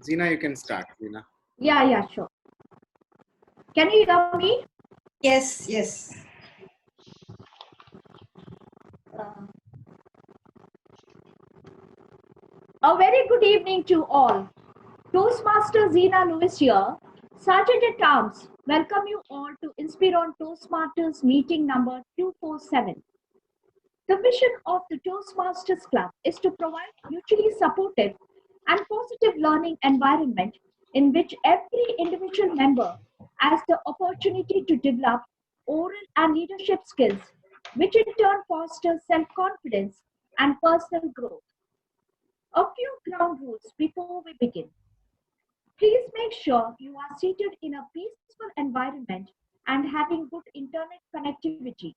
Zina, you can start, Zina. Yeah, sure. Can you hear me? Yes, yes. A very good evening to all. Toastmaster Zina Lewis here. Sergeant at Arms, welcome you all to Inspiron Toastmasters meeting number 247. The mission of the Toastmasters Club is to provide mutually supportive and positive learning environment in which every individual member has the opportunity to develop oral and leadership skills, which in turn fosters self-confidence and personal growth. A few ground rules before we begin. Please make sure you are seated in a peaceful environment and having good internet connectivity.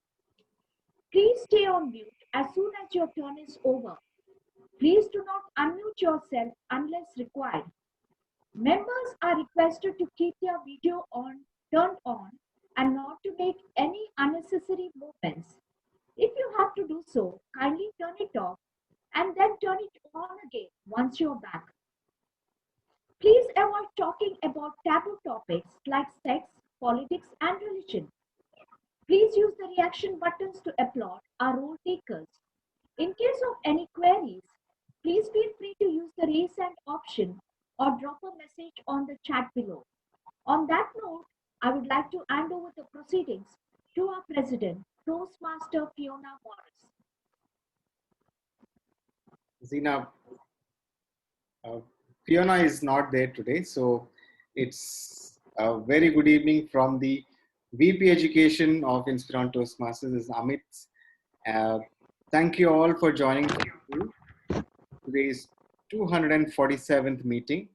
Please stay on mute as soon as your turn is over. Please do not unmute yourself unless required. Members are requested to keep their video turned on and not to make any unnecessary movements. If you have to do so, kindly turn it off and then turn it on again once you're back. Please avoid talking about taboo topics like sex, politics, and religion. Please use the reaction buttons to applaud our role takers. In case of any queries, please feel free to use the raise hand option or drop a message on the chat below. On that note, I would like to hand over the proceedings to our President, Toastmaster Fiona Morris. Zina, Fiona is not there today, so it's a very good evening from the VP Education of Inspiron Toastmasters. This is Amit. Thank you all for joining today's 247th meeting.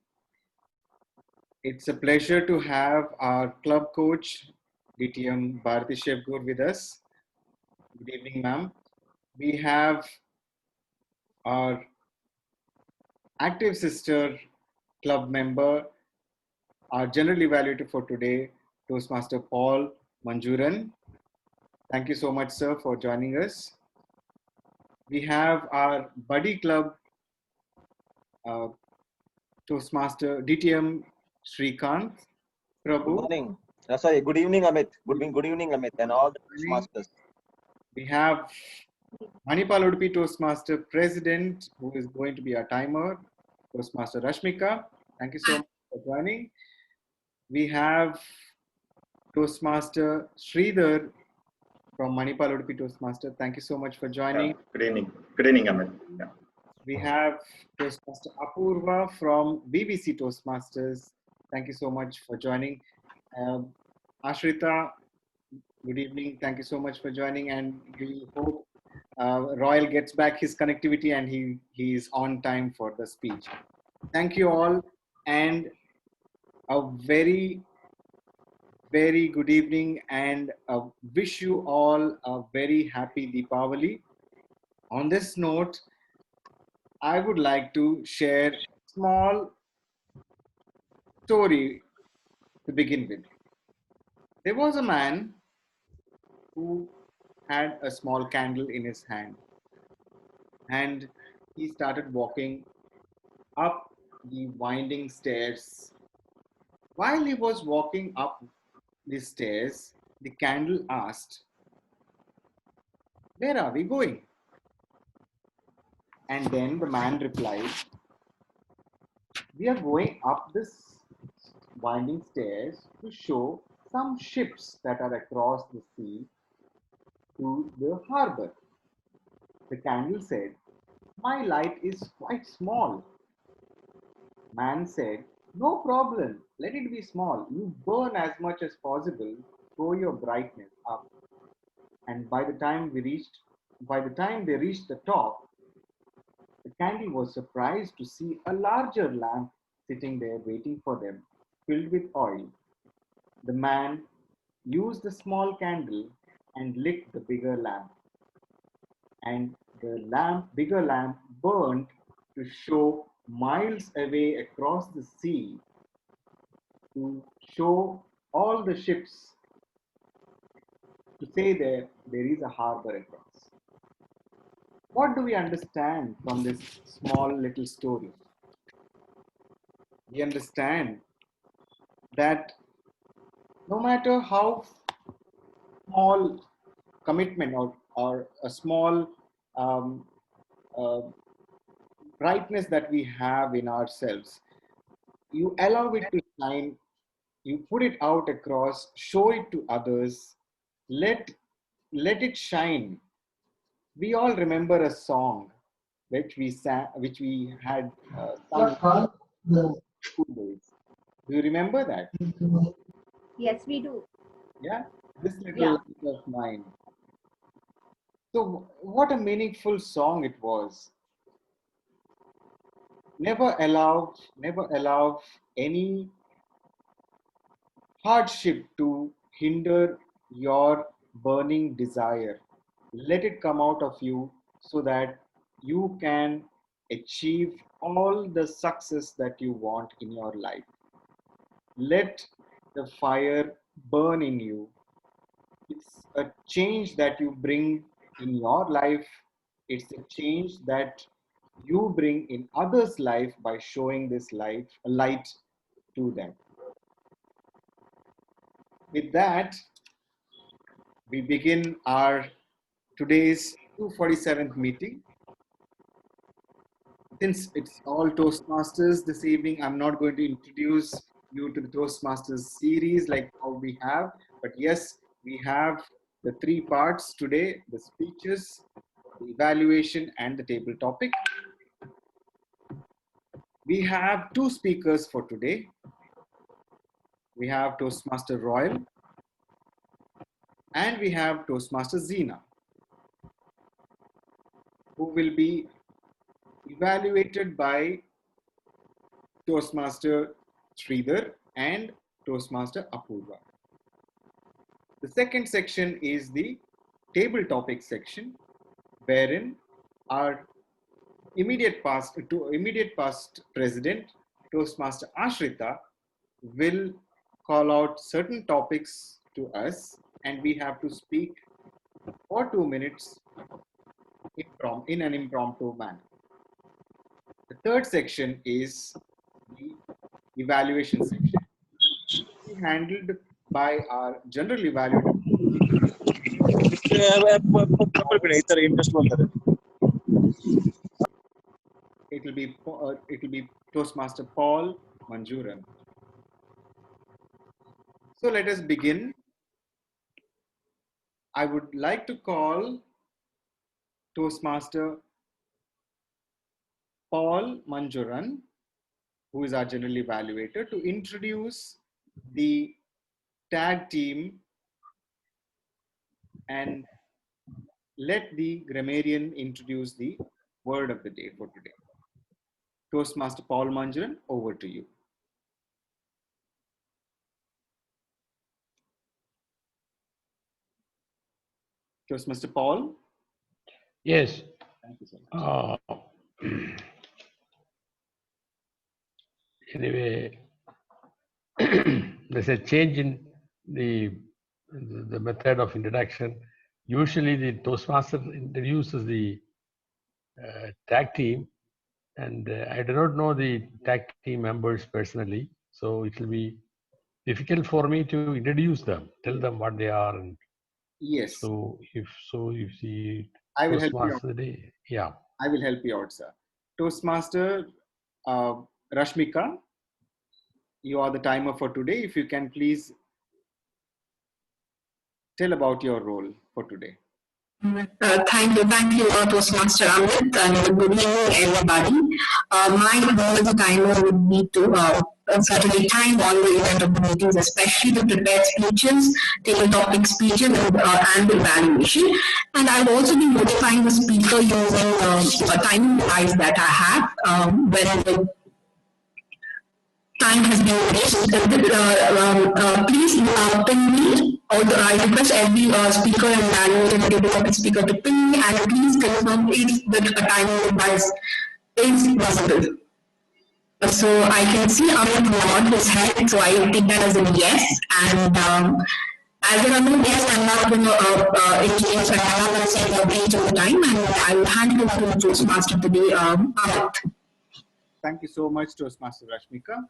It's a pleasure to have our club coach, DTM Bharati Shevgur, with us. Good evening, ma'am. We have our active sister club member, our general evaluator for today, Toastmaster Paul Manjuran. Thank you so much, sir, for joining us. We have our buddy club Toastmaster DTM Srikanth Prabhu. Good morning. Good evening, Amit. Good evening, Amit, and all the Toastmasters. We have Manipal Udupi Toastmaster President, who is going to be our timer, Toastmaster Rashmika. Thank you so much for joining. We have Toastmaster Sridhar from Manipal Udupi Toastmaster. Thank you so much for joining. Good evening, Amit. Yeah. We have Toastmaster Apurva from BBC Toastmasters. Thank you so much for joining. Ashrita, good evening. Thank you so much for joining, and we hope Royal gets back his connectivity and he is on time for the speech. Thank you all, and a very, very good evening, and wish you all a very happy Deepavali. On this note, I would like to share a small story to begin with. There was a man who had a small candle in his hand, and he started walking up the winding stairs. While he was walking up the stairs, the candle asked, "Where are we going?" And then the man replied, "We are going up this winding stairs to show some ships that are across the sea to the harbor." The candle said, "My light is quite small." Man said, "No problem, let it be small. You burn as much as possible, throw your brightness up." And by the time they reached the top, the candle was surprised to see a larger lamp sitting there waiting for them, filled with oil. The man used the small candle and lit the bigger lamp. And the bigger lamp burned to show miles away across the sea, to show all the ships, to say there is a harbor across. What do we understand from this small little story? we understand that no matter how small commitment or a small um, uh, brightness that we have in ourselves, you allow it to shine, you put it out across, show it to others, let let it shine. We all remember a song which we sang, which we had sung in school days. Do you remember that? Yes, we do. Yeah, this Yeah. little light of mine. So, what a meaningful song it was. Never allow any hardship to hinder your burning desire. Let it come out of you so that you can achieve all the success that you want in your life. Let the fire burn in you. It's a change that you bring in your life. It's a change that you bring in others' life by showing this light to them. With that, we begin our today's 247th meeting. Since it's all Toastmasters this evening, I'm not going to introduce you to the Toastmasters series like how we have, but yes, we have the three parts today: the speeches, the evaluation, and the table topic. We have two speakers for today. We have Toastmaster Royal and we have Toastmaster Zina, who will be evaluated by Toastmaster Sridhar and Toastmaster Apurva. The second section is the table topic section, wherein our immediate past president, Toastmaster Ashrita, will call out certain topics to us, and we have to speak for 2 minutes in an impromptu manner. The third section is the evaluation section, handled by our general evaluator. It will be Toastmaster Paul Manjuran. So let us begin. I would like to call Toastmaster Paul Manjuran, who is our general evaluator, to introduce the tag team and let the grammarian introduce the word of the day for today. Toastmaster Paul Manjuran, over to you. Toastmaster Paul? Yes. Thank you so much. Anyway, there's a change in the method of introduction. Usually the Toastmaster introduces the tag team, and I do not know the tag team members personally, so it will be difficult for me to introduce them, tell them what they are. And yes. So if the I will help you out. Today, yeah. I will help you out, sir. Toastmaster Rashmika, you are the timer for today. If you can please tell about your role for today. Thank you, Toastmaster Amit, and good evening, everybody. My role as a timer would be to certainly time all the event of the meetings, especially the prepared speeches, table topic speeches, and the evaluation. And I'll also be notifying the speaker using a timing device that I have when the time has been reached. Please ping me. I request every speaker and evaluator and table topic speaker to ping me, and please confirm if the timing device is visible. So I can see Amit nod his head, so I will take that as a yes. And as there are no guests, I'm not going to engage, so I'm not going to say the breach of the time, and I will hand it over to the Toastmaster today, Amit. Thank you so much, Toastmaster Rashmika.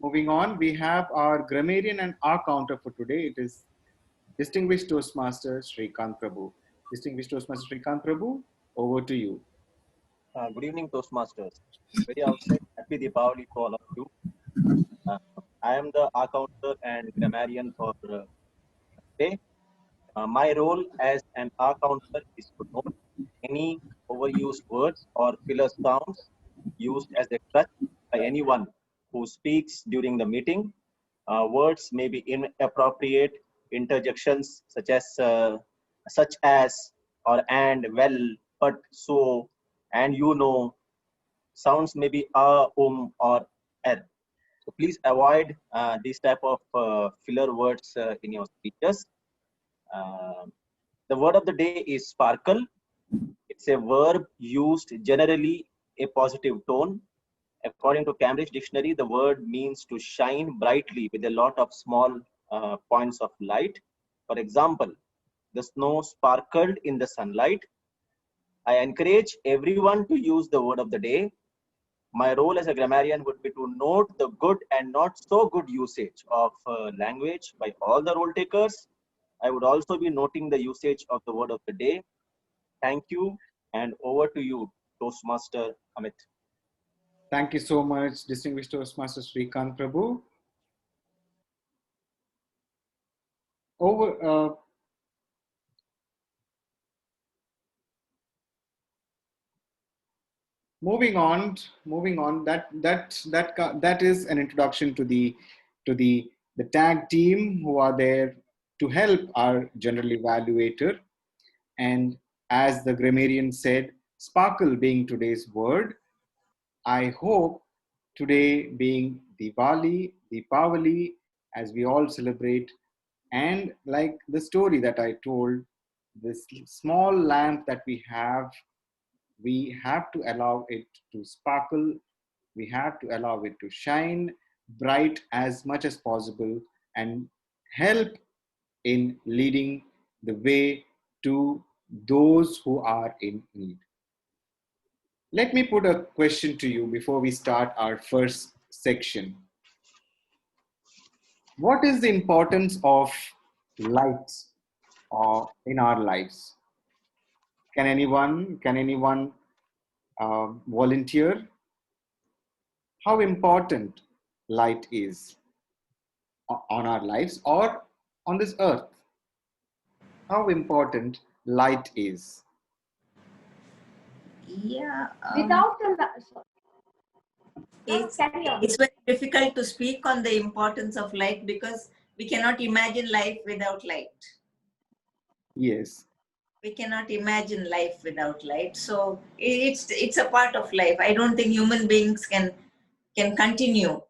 moving on, we have our grammarian and our counter for today. It is Distinguished Toastmaster Srikanth Prabhu. Distinguished Toastmaster Srikanth Prabhu, over to you. Good evening, Toastmasters. Very outside, happy Deepavali to all of you. I am the accounter and grammarian for today. My role as an accounter is to note any overused words or filler sounds used as a crutch by anyone who speaks during the meeting. Words may be inappropriate interjections such as or and, well, but, so, and you know. Sounds may be or er. So please avoid these type of filler words in your speeches. Uh, the word of the day is sparkle. It's a verb used generally a positive tone. According to Cambridge Dictionary, the word means to shine brightly with a lot of small points of light. For example, the snow sparkled in the sunlight. I encourage everyone to use the word of the day. My role as a grammarian would be to note the good and not so good usage of language by all the role takers. I would also be noting the usage of the word of the day. Thank you, and over to you, Toastmaster Amit. Thank you so much, Distinguished Toastmaster Srikanth Prabhu. Moving on. That is an introduction to the tag team who are there to help our general evaluator. And as the grammarian said, sparkle being today's word, I hope today being Deepavali, as we all celebrate, and like the story that I told, this small lamp that we have to allow it to sparkle. We have to allow it to shine bright as much as possible and help in leading the way to those who are in need. Let me put a question to you before we start our first section. What is the importance of light in our lives? Can anyone volunteer? How important light is on our lives or on this earth? How important light is? Yeah, Without the sorry. it's Carry on. it's very difficult to speak on the importance of light because we cannot imagine life without light. Yes. We cannot imagine life without light. So it's a part of life. I don't think human beings can continue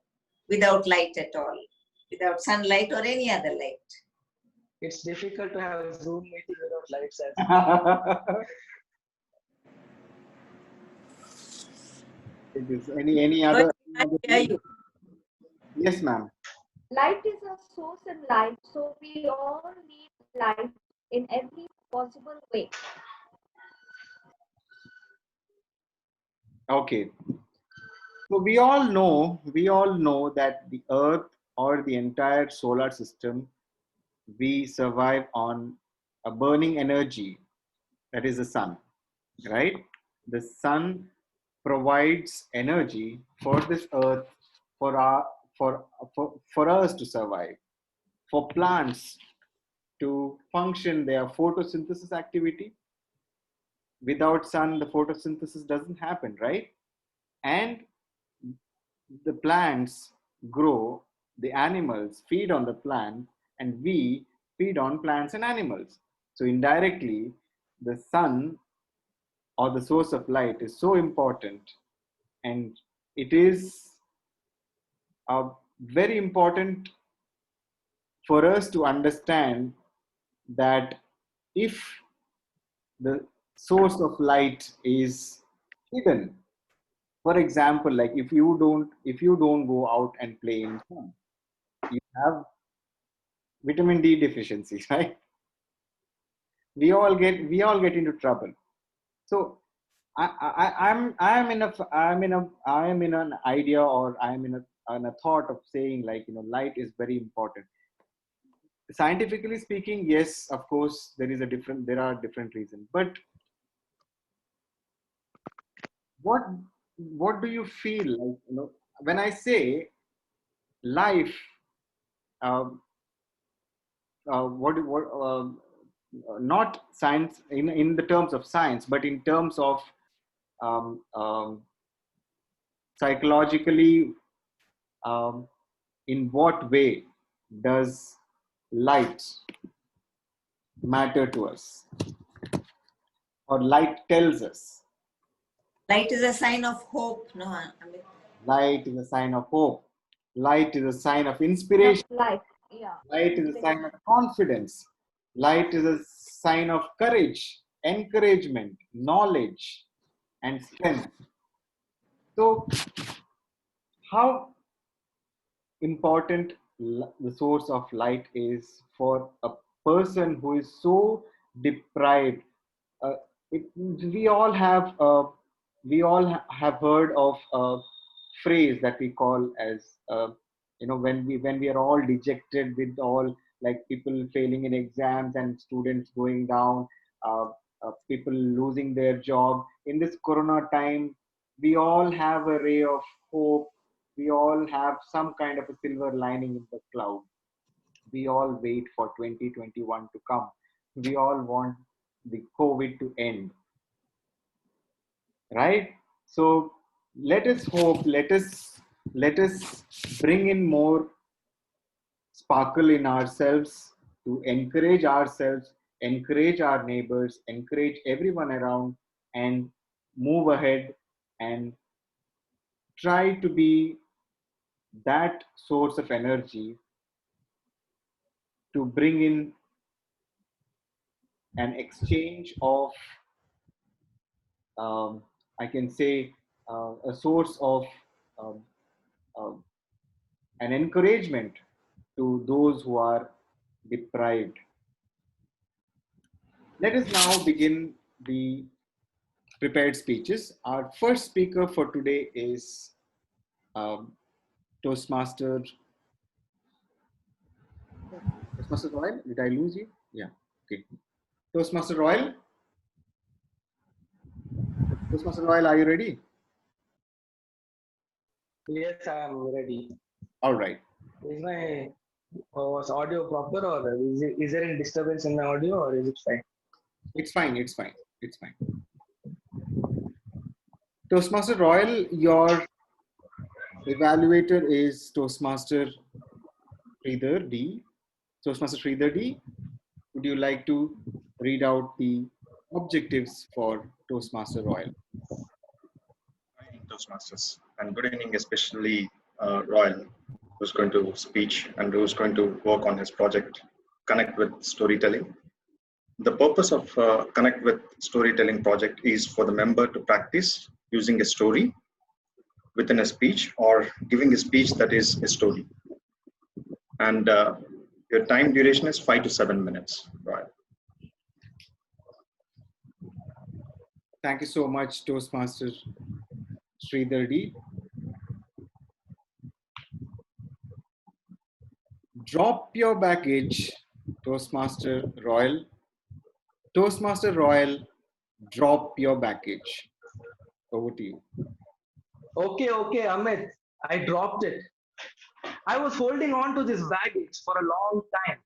without light at all, without sunlight or any other light. It's difficult to have a Zoom meeting without lights as well. It is any other? I hear you. Yes, ma'am. Light is a source in life, so we all need light in every possible way. Okay. So we all know that the earth or the entire solar system, we survive on a burning energy, that is the sun, right? The sun provides energy for this earth, for us to survive, for plants to function their photosynthesis activity. Without sun, the photosynthesis doesn't happen, right? And the plants grow, the animals feed on the plant, and we feed on plants and animals. So indirectly, the sun or the source of light is so important, and it is very important for us to understand that if the source of light is hidden, for example, like if you don't go out and play in sun, you have vitamin D deficiency, right? We all get into trouble. So I am in an idea, or I am in a and a thought of saying like, light is very important. Scientifically speaking, yes, of course, there are different reasons. But what do you feel like, when I say life, um, not science in the terms of science, but in terms of um, um, psychologically, in what way does light matter to us, or light tells us? Light is a sign of hope, no? Light is a sign of hope. Light is a sign of inspiration. Life. Yeah. Light is a sign of confidence. Light is a sign of courage, encouragement, knowledge, and strength. So, how important the source of light is for a person who is so deprived? Uh, we all have have heard of a phrase that we call as when we are all dejected, with all like people failing in exams and students going down, uh, people losing their job in this corona time. We all have a ray of hope. We all have some kind of a silver lining in the cloud. We all wait for 2021 to come. We all want the COVID to end, right? So let us hope, let us bring in more sparkle in ourselves, to encourage ourselves, encourage our neighbors, encourage everyone around, and move ahead and try to be that source of energy to bring in an exchange of, I can say, a source of um, um, an encouragement to those who are deprived. Let us now begin the prepared speeches. Our first speaker for today is Toastmaster Royal. Did I lose you? Yeah. Okay. Toastmaster Royal. Toastmaster Royal, are you ready? Yes, I am ready. All right. Is my was audio proper, or is there any disturbance in the audio, or is it fine? It's fine. It's fine. It's fine. Toastmaster Royal, your evaluator is Toastmaster Sridhar D. Toastmaster Sridhar D, would you like to read out the objectives for Toastmaster Royal? Good evening, Toastmasters, and good evening, especially Royal, who's going to speak and who's going to work on his project, Connect with Storytelling. The purpose of Connect with Storytelling project is for the member to practice using a story within a speech, or giving a speech that is a story. And your time duration is 5 to 7 minutes, Royal. Thank you so much, Toastmaster Sridhar D. Drop your baggage, Toastmaster Royal. Toastmaster Royal, drop your baggage. Over to you. Okay, Amit. I dropped it. I was holding on to this baggage for a long time.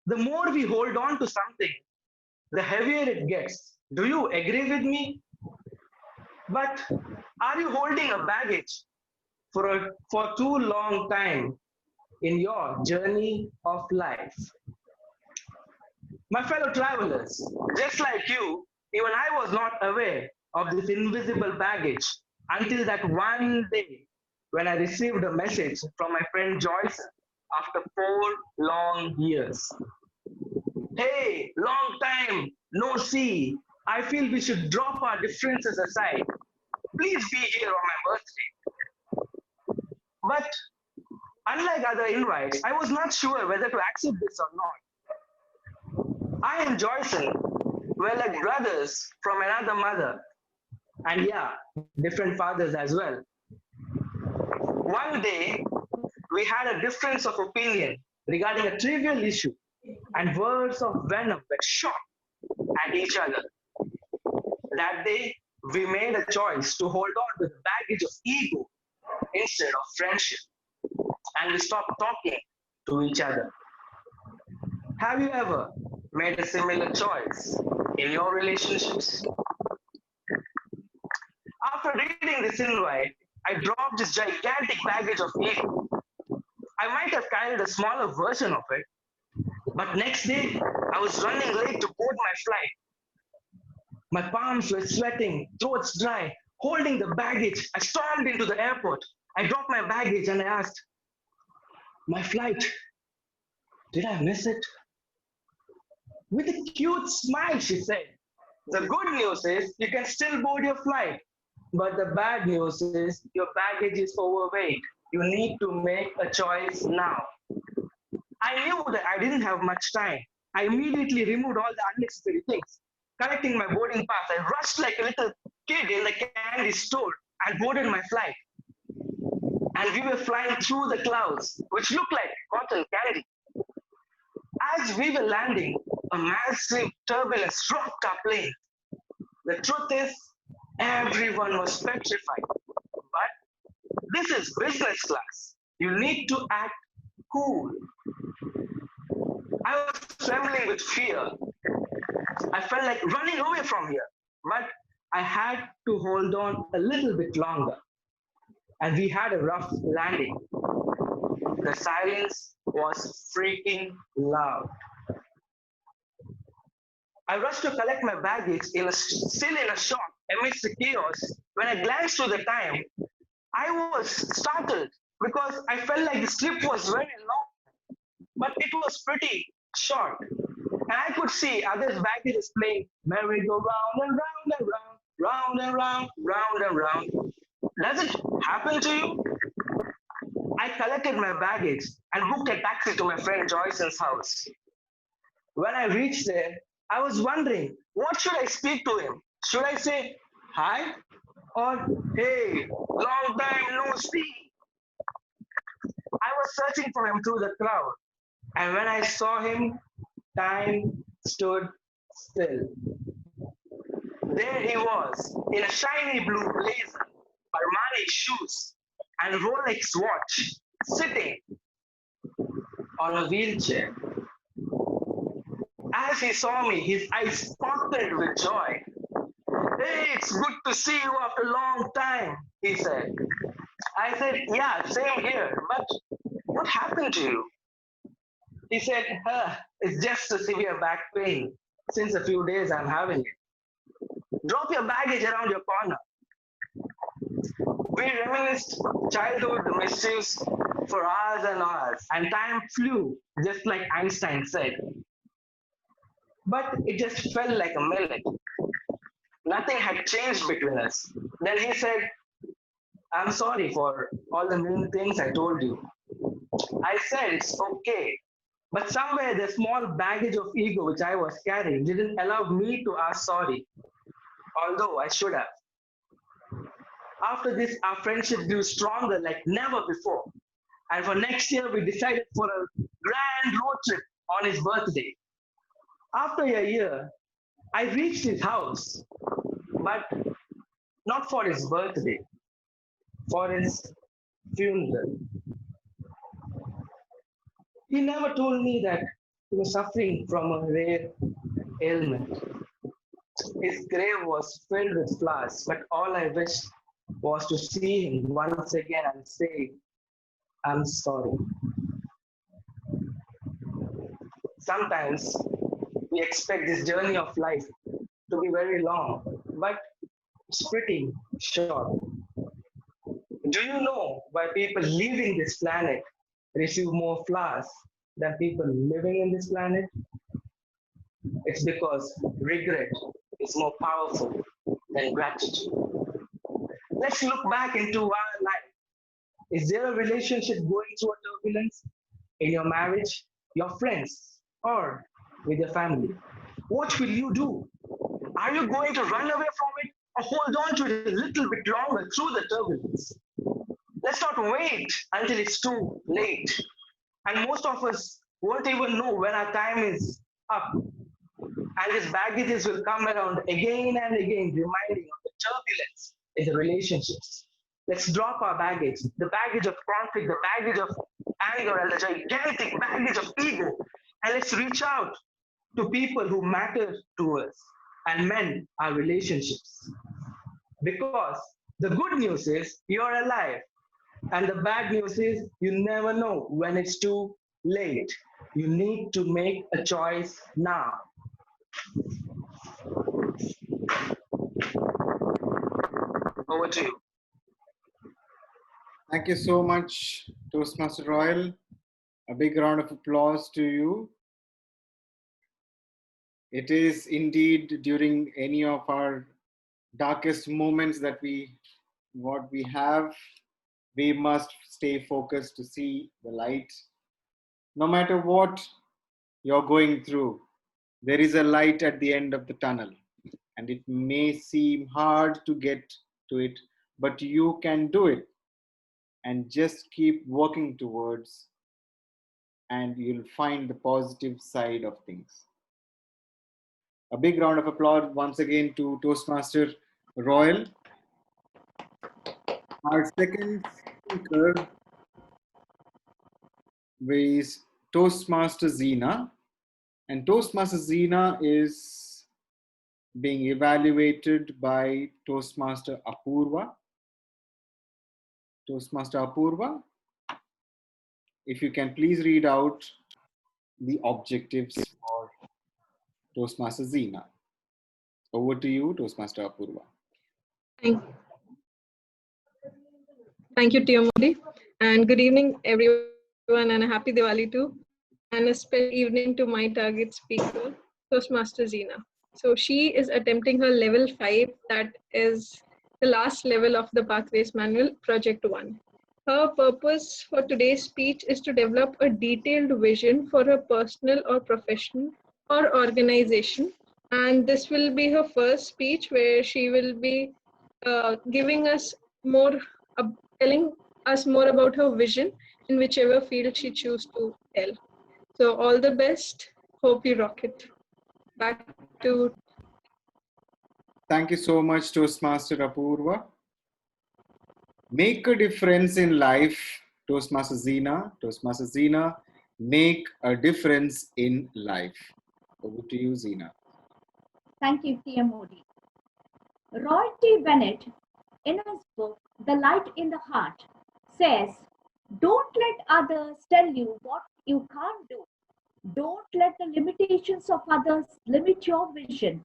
The more we hold on to something, the heavier it gets. Do you agree with me? But are you holding a baggage for too long time in your journey of life? My fellow travelers, just like you, even I was not aware of this invisible baggage until that one day when I received a message from my friend Joyce after 4 long years. Hey, long time, no see. I feel we should drop our differences aside. Please be here on my birthday. But unlike other invites, I was not sure whether to accept this or not. I and Joyson were like brothers from another mother. And yeah, different fathers as well. One day, we had a difference of opinion regarding a trivial issue, and words of venom were shot at each other. That day, we made a choice to hold on to the baggage of ego instead of friendship, and we stopped talking to each other. Have you ever made a similar choice in your relationships? After reading this invite, I dropped this gigantic baggage of ego. I might have carried a smaller version of it, but next day I was running late to board my flight. My palms were sweating, throats dry, holding the baggage. I stormed into the airport. I dropped my baggage and I asked, "My flight, did I miss it?" With a cute smile, she said, "The good news is you can still board your flight. But the bad news is your baggage is overweight. You need to make a choice now." I knew that I didn't have much time. I immediately removed all the unnecessary things. Collecting my boarding pass, I rushed like a little kid in the candy store and boarded my flight. And we were flying through the clouds, which looked like cotton candy. As we were landing, a massive turbulence rocked our plane. The truth is, everyone was petrified. But this is business class. You need to act cool. I was trembling with fear. I felt like running away from here, but I had to hold on a little bit longer. And we had a rough landing. The silence was freaking loud. I rushed to collect my baggage still in a shock amidst the chaos. When I glanced through the time, I was startled because I felt like the trip was very long, but it was pretty short. And I could see others' baggages playing merry-go-round and round and round, round and round, round and round. Does it happen to you? I collected my baggage and booked a taxi to my friend Joyce's house. When I reached there, I was wondering, what should I speak to him? Should I say, "Hi," or "Hey, long time no see"? I was searching for him through the crowd, and when I saw him, time stood still. There he was, in a shiny blue blazer, Armani shoes, and Rolex watch, sitting on a wheelchair. As he saw me, his eyes sparkled with joy. "Hey, it's good to see you after a long time," he said. I said, "Yeah, same here, but what happened to you?" He said, "It's just a severe back pain. Since a few days I'm having it." Drop your baggage around your corner. We reminisced childhood mischiefs for hours and hours, and time flew, just like Einstein said. But it just felt like a minute. Nothing had changed between us. Then he said, "I'm sorry for all the mean things I told you." I said, "It's okay." But somewhere the small baggage of ego which I was carrying didn't allow me to ask sorry, although I should have. After this, our friendship grew stronger like never before. And for next year, we decided for a grand road trip on his birthday. After a year, I reached his house, but not for his birthday, for his funeral. He never told me that he was suffering from a rare ailment. His grave was filled with flowers, but all I wished was to see him once again and say, "I'm sorry." Sometimes we expect this journey of life to be very long, but it's pretty short. Do you know why people leaving this planet receive more flowers than people living in this planet? It's because regret is more powerful than gratitude. Let's look back into our life. Is there a relationship going through a turbulence in your marriage, your friends, or with your family? What will you do? Are you going to run away from it or hold on to it a little bit longer through the turbulence? Let's not wait until it's too late. And most of us won't even know when our time is up. And these baggages will come around again and again, reminding of the turbulence in the relationships. Let's drop our baggage, the baggage of conflict, the baggage of anger, and the gigantic baggage of ego. And let's reach out to people who matter to us and mend our relationships. Because the good news is you're alive. And the bad news is you never know when it's too late. You need to make a choice now. Over to you. Thank you so much, Toastmaster Royal. A big round of applause to you. It is indeed during any of our darkest moments that we have, we must stay focused to see the light. No matter what you're going through, there is a light at the end of the tunnel, and it may seem hard to get to it, but you can do it, and just keep working towards, and you'll find the positive side of things. A big round of applause once again to Toastmaster Royal. Our second speaker is Toastmaster Zina, and Toastmaster Zina is being evaluated by Toastmaster Apurva. Toastmaster Apurva, if you can please read out the objectives for Toastmaster Zina. Over to you, Toastmaster Apurva. Thank you, Tia Modi. And good evening, everyone, and a happy Diwali too. And a special evening to my target speaker, Toastmaster Zina. So she is attempting her level 5, that is the last level of the Pathways Manual, Project 1. Her purpose for today's speech is to develop a detailed vision for her personal or professional or organization. And this will be her first speech where she will be giving us more, telling us more about her vision in whichever field she chooses to tell. So all the best. Hope you rock it. Back to. Thank you so much, Toastmaster Apurva. Make a difference in life, Toastmaster Zina. Toastmaster Zina, make a difference in life. Over to you, Zina. Thank you, Tia Modi. Roy T. Bennett, in his book, The Light in the Heart, says, don't let others tell you what you can't do. Don't let the limitations of others limit your vision.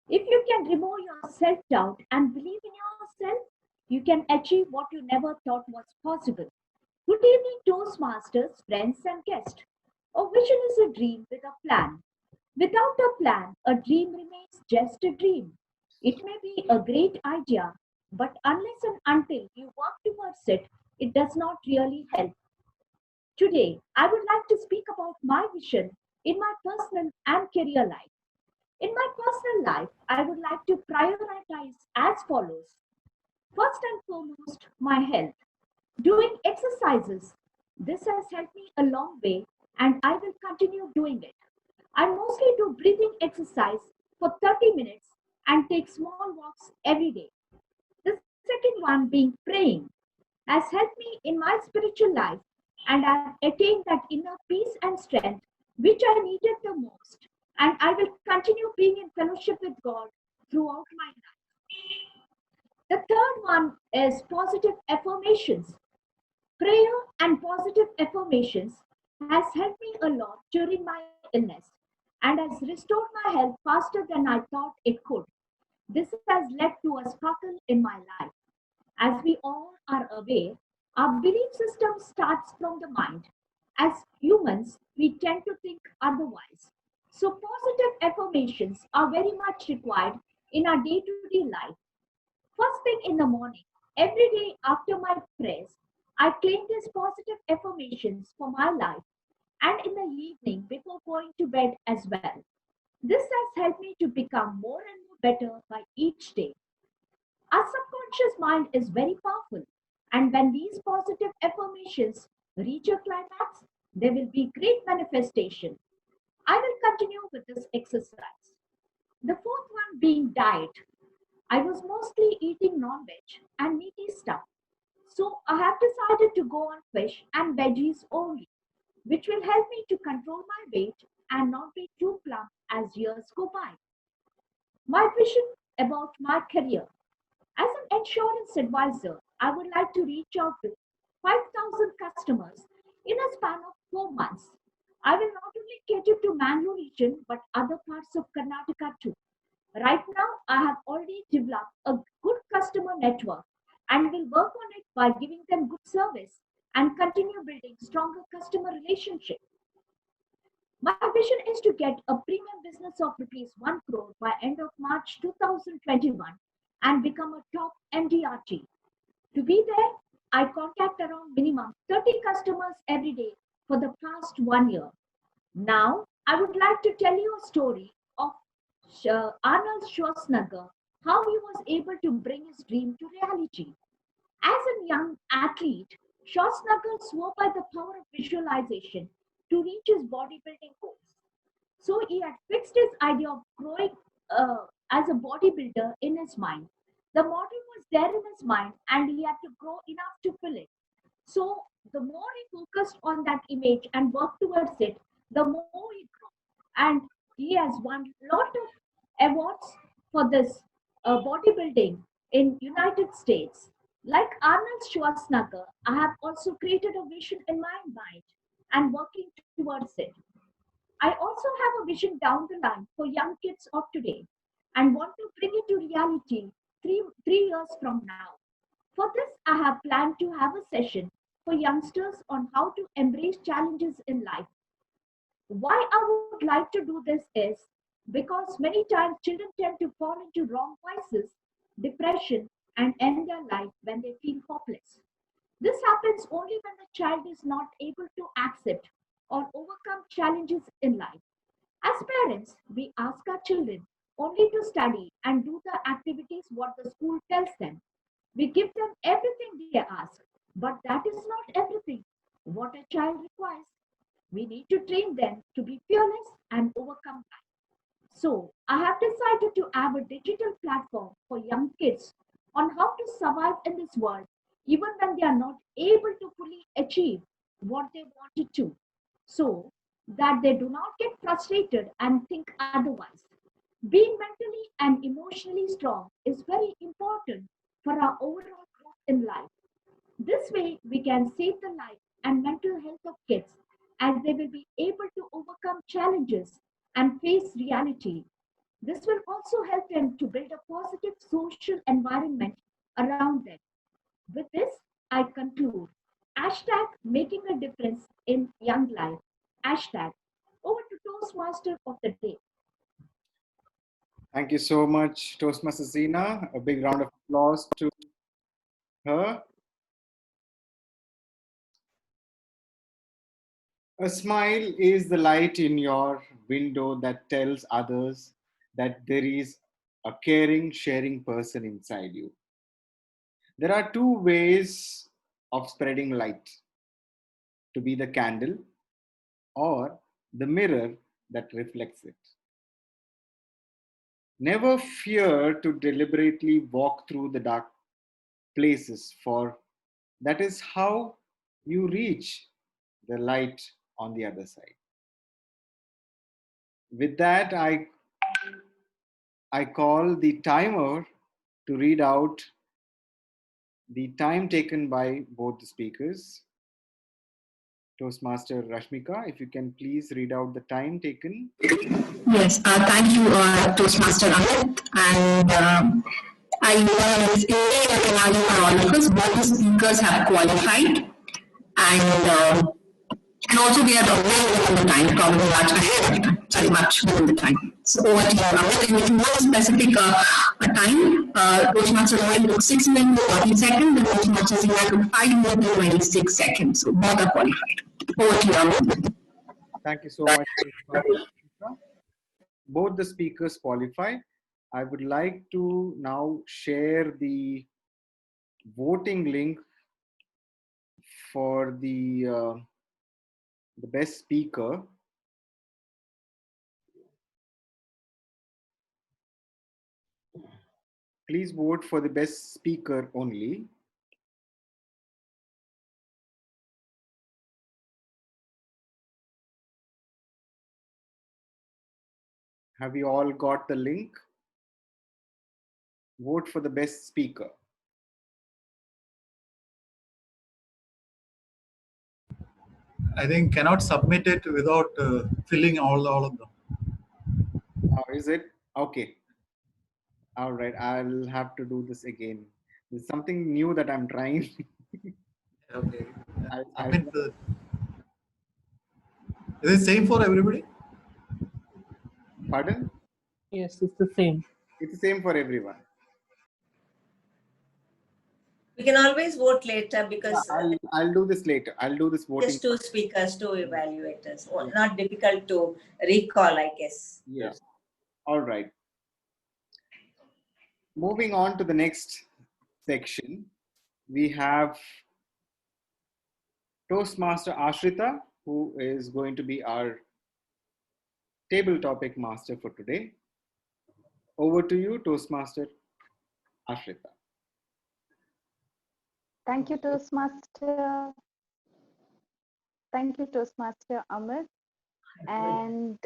If you can remove your self-doubt and believe in yourself, you can achieve what you never thought was possible. Good evening, Toastmasters, friends and guests. A vision is a dream with a plan. Without a plan, a dream remains just a dream. It may be a great idea, but unless and until you work towards it, it does not really help. Today, I would like to speak about my vision in my personal and career life. In my personal life, I would like to prioritize as follows. First and foremost, my health. Doing exercises. This has helped me a long way and I will continue doing it. I mostly do breathing exercise for 30 minutes and take small walks every day. The second one being praying has helped me in my spiritual life and I've attained that inner peace and strength which I needed the most, and I will continue being in fellowship with God throughout my life. The third one is positive affirmations. Prayer and positive affirmations has helped me a lot during my illness and has restored my health faster than I thought it could. This has led to a sparkle in my life. As we all are aware, our belief system starts from the mind. As humans, we tend to think otherwise. So positive affirmations are very much required in our day-to-day life. First thing in the morning, every day after my prayers, I claim these positive affirmations for my life and in the evening before going to bed as well. This has helped me to become more and more better by each day. Our subconscious mind is very powerful And when these positive affirmations reach a climax, there will be great manifestation. I will continue with this exercise. The fourth one being diet. I was mostly eating non-veg and meaty stuff. So I have decided to go on fish and veggies only, which will help me to control my weight and not be too plump as years go by. My vision about my career. As an insurance advisor, I would like to reach out to 5,000 customers in a span of 4 months. I will not only cater to Mangalore region but other parts of Karnataka too. Right now, I have already developed a good customer network and will work on it by giving them good service and continue building stronger customer relationship. My vision is to get a premium business of rupees 1 crore by end of March 2021 and become a top MDRT. To be there, I contact around minimum 30 customers every day for the past 1 year. Now, I would like to tell you a story of Arnold Schwarzenegger, how he was able to bring his dream to reality. As a young athlete, Schwarzenegger swore by the power of visualization to reach his bodybuilding goals. So he had fixed his idea of growing as a bodybuilder in his mind. The model was there in his mind and he had to grow enough to fill it. So the more he focused on that image and worked towards it, the more he grew. And he has won a lot of awards for this bodybuilding in United States. Like Arnold Schwarzenegger, I have also created a vision in my mind and working towards it. I also have a vision down the line for young kids of today and want to bring it to reality three years from now. For this, I have planned to have a session for youngsters on how to embrace challenges in life. Why I would like to do this is because many times children tend to fall into wrong vices, depression, and end their life when they feel hopeless. This happens only when the child is not able to accept or overcome challenges in life. As parents, we ask our children only to study and do the activities what the school tells them. We give them everything they ask, but that is not everything what a child requires. We need to train them to be fearless and overcome life. So, I have decided to have a digital platform for young kids on how to survive in this world even when they are not able to fully achieve what they wanted to, so that they do not get frustrated and think otherwise. Being mentally and emotionally strong is very important for our overall growth in life. This way, we can save the life and mental health of kids as they will be able to overcome challenges and face reality. This will also help them to build a positive social environment around them. With this, I conclude. Hashtag making a difference in young life. Hashtag over to Toastmaster of the day. Thank you so much, Toastmaster Zina. A big round of applause to her. A smile is the light in your window that tells others that there is a caring, sharing person inside you. There are two ways of spreading light: to be the candle or the mirror that reflects it. Never fear to deliberately walk through the dark places, for that is how you reach the light on the other side. With that, I call the timer to read out the time taken by both the speakers. Toastmaster Rashmika, if you can please read out the time taken. Yes, thank you, Toastmaster Amit. And I was in for all of us. Both the speakers have qualified, and also we are well within the time, probably much ahead of the time. Sorry, much within the time. So over to you, Amit. And if you want a specific time, Toastmaster Royal took 6 minutes 40 seconds, and Toastmaster Zina took 5 minutes 26 seconds. So both are qualified. Over to you, Amit. Thank you so much. Both the speakers qualify. I would like to now share the voting link for the best speaker. Please vote for the best speaker only. Have you all got the link? Vote for the best speaker. I think cannot submit it without filling all of them. Is it? Okay. All right. I'll have to do this again. There's something new that I'm trying. Okay. I Submit is it same for everybody? Pardon? Yes, it's the same. It's the same for everyone. We can always vote later because I'll do this later. I'll do this voting. just two speakers, two evaluators. Not difficult to recall, I guess. Yes. All right. Moving on to the next section, we have Toastmaster Ashrita, who is going to be our table topic master for today. Over to you, Toastmaster Ashrita. Thank you, Toastmaster. Thank you, Toastmaster Amit. And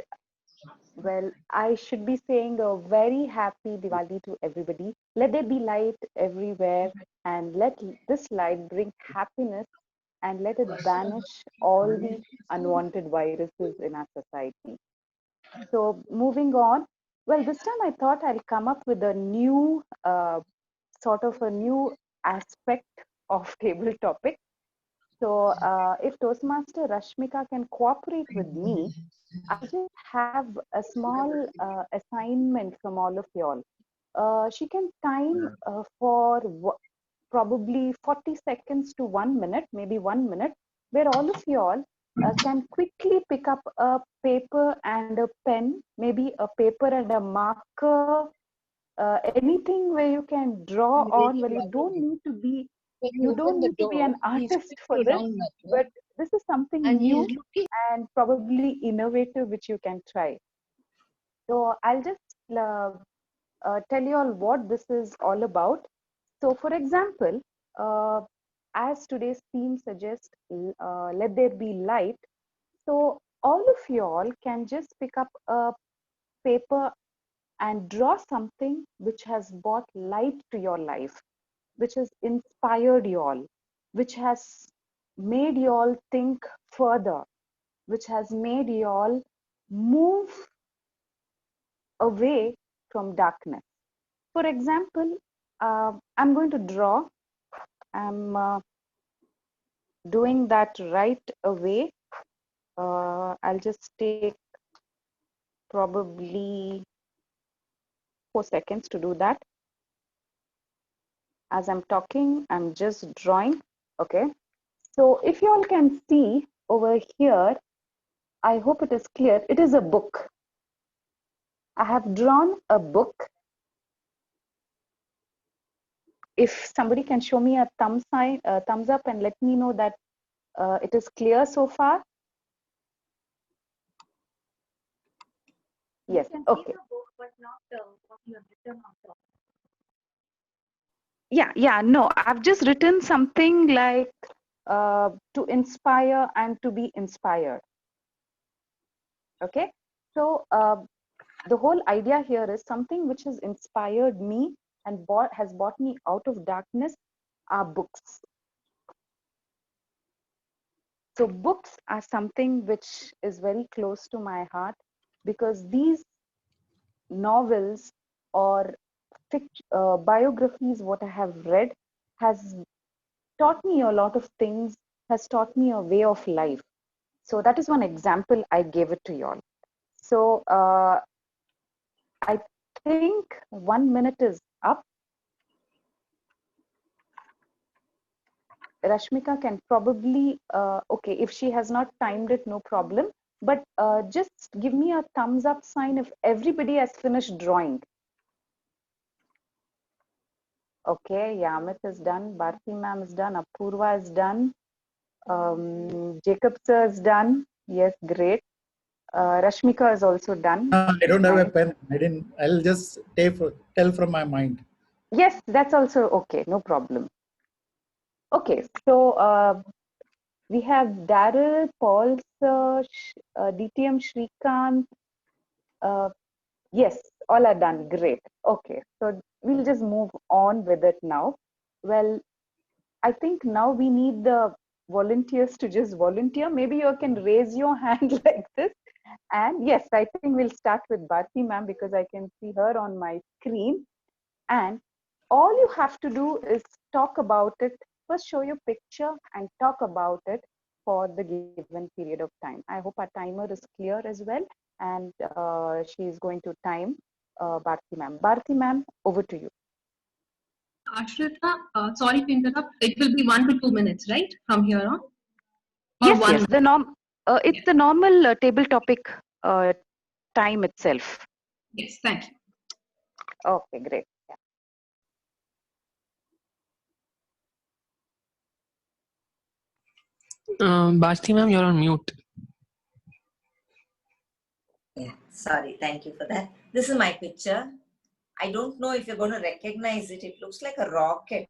well, I should be saying a very happy Diwali to everybody. Let there be light everywhere, and let this light bring happiness, and let it banish all the unwanted viruses in our society. So moving on, well, this time I thought I'll come up with a new sort of a new aspect of table topic. So if Toastmaster Rashmika can cooperate with me, I just have a small assignment from all of y'all. She can time for probably 40 seconds to 1 minute, maybe 1 minute, where all of y'all can quickly pick up a paper and a pen, maybe a paper and a marker, anything where you can draw on, where you don't need to be an artist for this, but this is something new and probably innovative which you can try. So I'll just tell you all what this is all about. So for example, as today's theme suggests, let there be light. So all of you all can just pick up a paper and draw something which has brought light to your life, which has inspired you all, which has made you all think further, which has made you all move away from darkness. For example, I'm going to draw. I'm doing that right away. I'll just take probably 4 seconds to do that. As I'm talking, I'm just drawing. Okay. So if you all can see over here, I hope it is clear. It is a book. I have drawn a book. If somebody can show me a thumbs up and let me know that it is clear so far. Yes. Okay. But not what you have written on top. Yeah, no, I've just written something like to inspire and to be inspired. Okay, so the whole idea here is something which has inspired me and has brought me out of darkness are books. So books are something which is very close to my heart because these novels or biographies, what I have read, has taught me a lot of things, has taught me a way of life. So that is one example I gave it to you all. So I think 1 minute is up. Rashmika can probably, okay, if she has not timed it, no problem. But just give me a thumbs up sign if everybody has finished drawing. Okay, Yamit is done, Bharti ma'am is done, Apurva is done. Jacob sir is done. Yes, great. Rashmika is also done. I don't have a Nice. pen. I'll just tell from my mind. Yes, that's also okay. No problem. Okay, so we have Daryl, Paul, sir, DTM, Shrikant. Yes, all are done. Great. Okay, so we'll just move on with it now. Well, I think now we need the volunteers to just volunteer. Maybe you can raise your hand like this. And yes, I think we'll start with Bharti ma'am because I can see her on my screen. And all you have to do is talk about it. First, show your picture and talk about it for the given period of time. I hope our timer is clear as well. And she is going to time Bharti ma'am. Bharti ma'am, over to you. Ashrita, sorry to interrupt. It will be 1 to 2 minutes, right? From here on? Or Yes, one yes. It's the normal table topic time itself. Yes, thank you. Okay, great. Bharti ma'am, you're on mute. Yeah, sorry. Thank you for that. This is my picture. I don't know if you're going to recognize it. It looks like a rocket.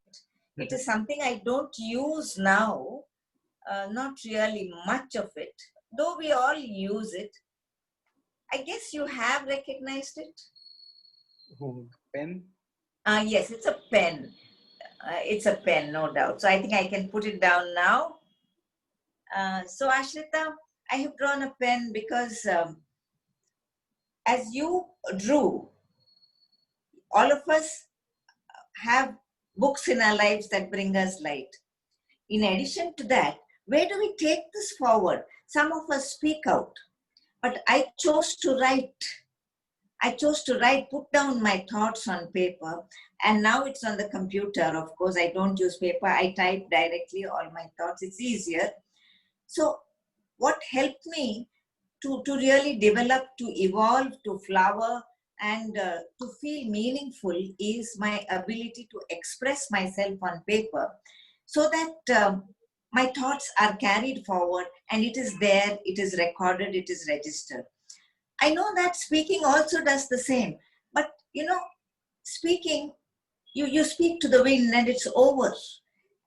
It is something I don't use now. Not really much of it. Though we all use it. I guess you have recognized it. Pen? Yes, it's a pen. It's a pen, no doubt. So I think I can put it down now. So Ashrita, I have drawn a pen because as you drew, all of us have books in our lives that bring us light. In addition to that, where do we take this forward? Some of us speak out, but I chose to write. Put down my thoughts on paper, and now it's on the computer. Of course, I don't use paper. I type directly all my thoughts. It's easier. So what helped me to really develop, to evolve, to flower, and to feel meaningful is my ability to express myself on paper so that my thoughts are carried forward and it is there, it is recorded, it is registered. I know that speaking also does the same, but speaking, you speak to the wind and it's over.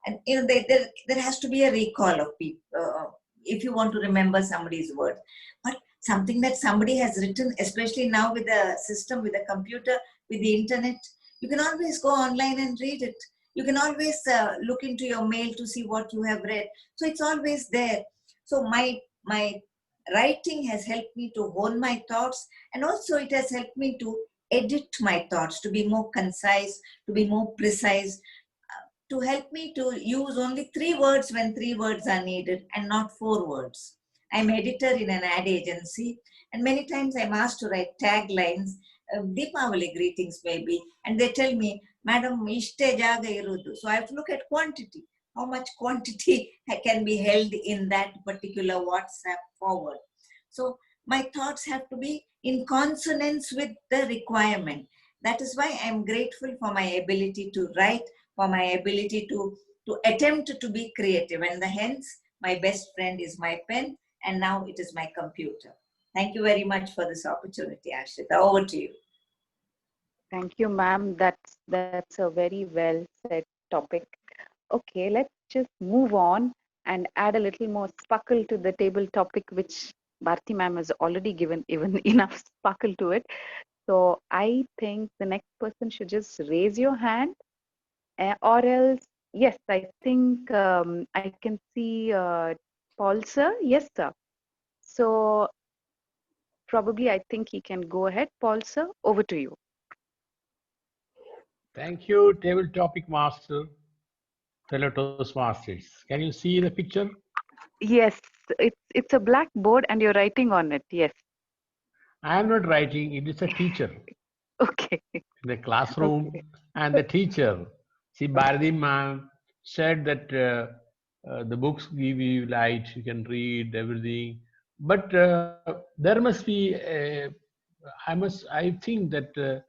And there has to be a recall of people if you want to remember somebody's word. But something that somebody has written, especially now with the system, with the computer, with the internet, you can always go online and read it. You can always look into your mail to see what you have read. So it's always there. So my writing has helped me to hone my thoughts, and also it has helped me to edit my thoughts, to be more concise, to be more precise, to help me to use only 3 words when 3 words are needed and not 4 words. I'm editor in an ad agency, and many times I'm asked to write taglines, Deepavali greetings maybe, and they tell me, Madam, ishte jaga irudu. So I have to look at quantity. How much quantity can be held in that particular WhatsApp forward. So my thoughts have to be in consonance with the requirement. That is why I'm grateful for my ability to write, for my ability to attempt to be creative. And hence, my best friend is my pen, and now it is my computer. Thank you very much for this opportunity, Ashrita. Over to you. Thank you, ma'am. That's a very well said topic. Okay, let's just move on and add a little more sparkle to the table topic, which Bharti ma'am has already given even enough sparkle to it. So I think the next person should just raise your hand, or else, yes, I think I can see Paul sir. Yes, sir. So probably I think he can go ahead. Paul sir, over to you. Thank you, table topic master, fellow Toastmasters. Can you see the picture? Yes, it's a blackboard and you're writing on it. Yes. I am not writing, it is a teacher. Okay. In the classroom, Okay. and the teacher. See, Bharati ma'am said that the books give you light, you can read everything. But there must be, I think that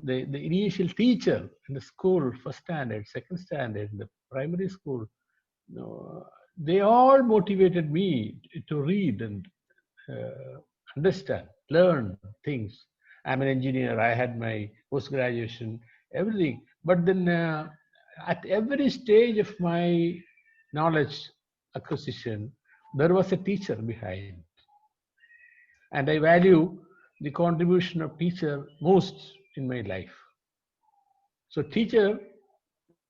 the initial teacher in the school, first standard, second standard, the primary school, they all motivated me to read and understand, learn things. I'm an engineer. I had my post-graduation, everything. But then at every stage of my knowledge acquisition, there was a teacher behind. And I value the contribution of teacher most in my life. So teacher,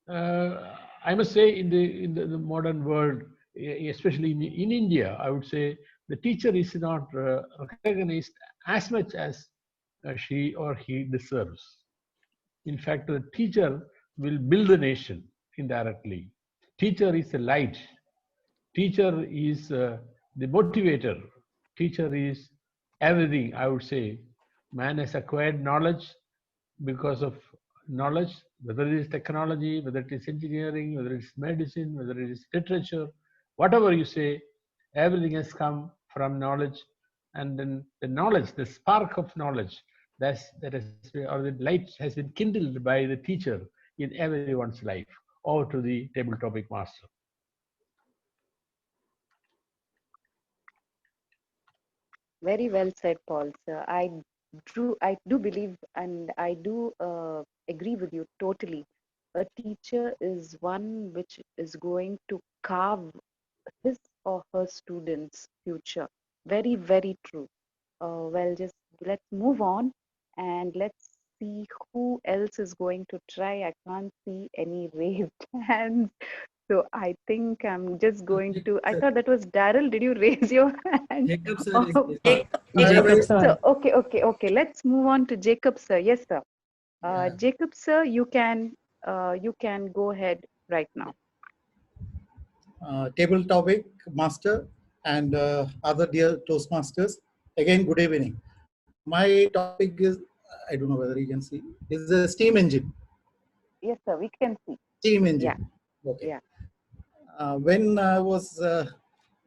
I must say in the modern world, especially in India, I would say the teacher is not recognized as much as she or he deserves. In fact, the teacher will build the nation indirectly. Teacher is the light. Teacher is the motivator. Teacher is everything, I would say. Man has acquired knowledge because of knowledge, whether it is technology, whether it is engineering, whether it is medicine, whether it is literature, whatever you say, everything has come from knowledge. And then the knowledge, the spark of knowledge, that is, or the light has been kindled by the teacher in everyone's life. Over to the table topic master. Very well said, Paul, sir. I do believe and I do agree with you totally. A teacher is one which is going to carve his or her students' future. Very, very true. Well, just let's move on and let's see who else is going to try. I can't see any raised hands. So I think I'm just going to. I thought that was Daryl. Did you raise your hand? Jacob sir is Oh, there. Jacob sir. Okay. Let's move on to Jacob sir. Yes, sir. Jacob sir, you can go ahead right now. Table topic master and other dear Toastmasters. Again, good evening. My topic is, I don't know whether you can see, is the steam engine. Yes, sir, we can see. Steam engine. Yeah. Okay. When I was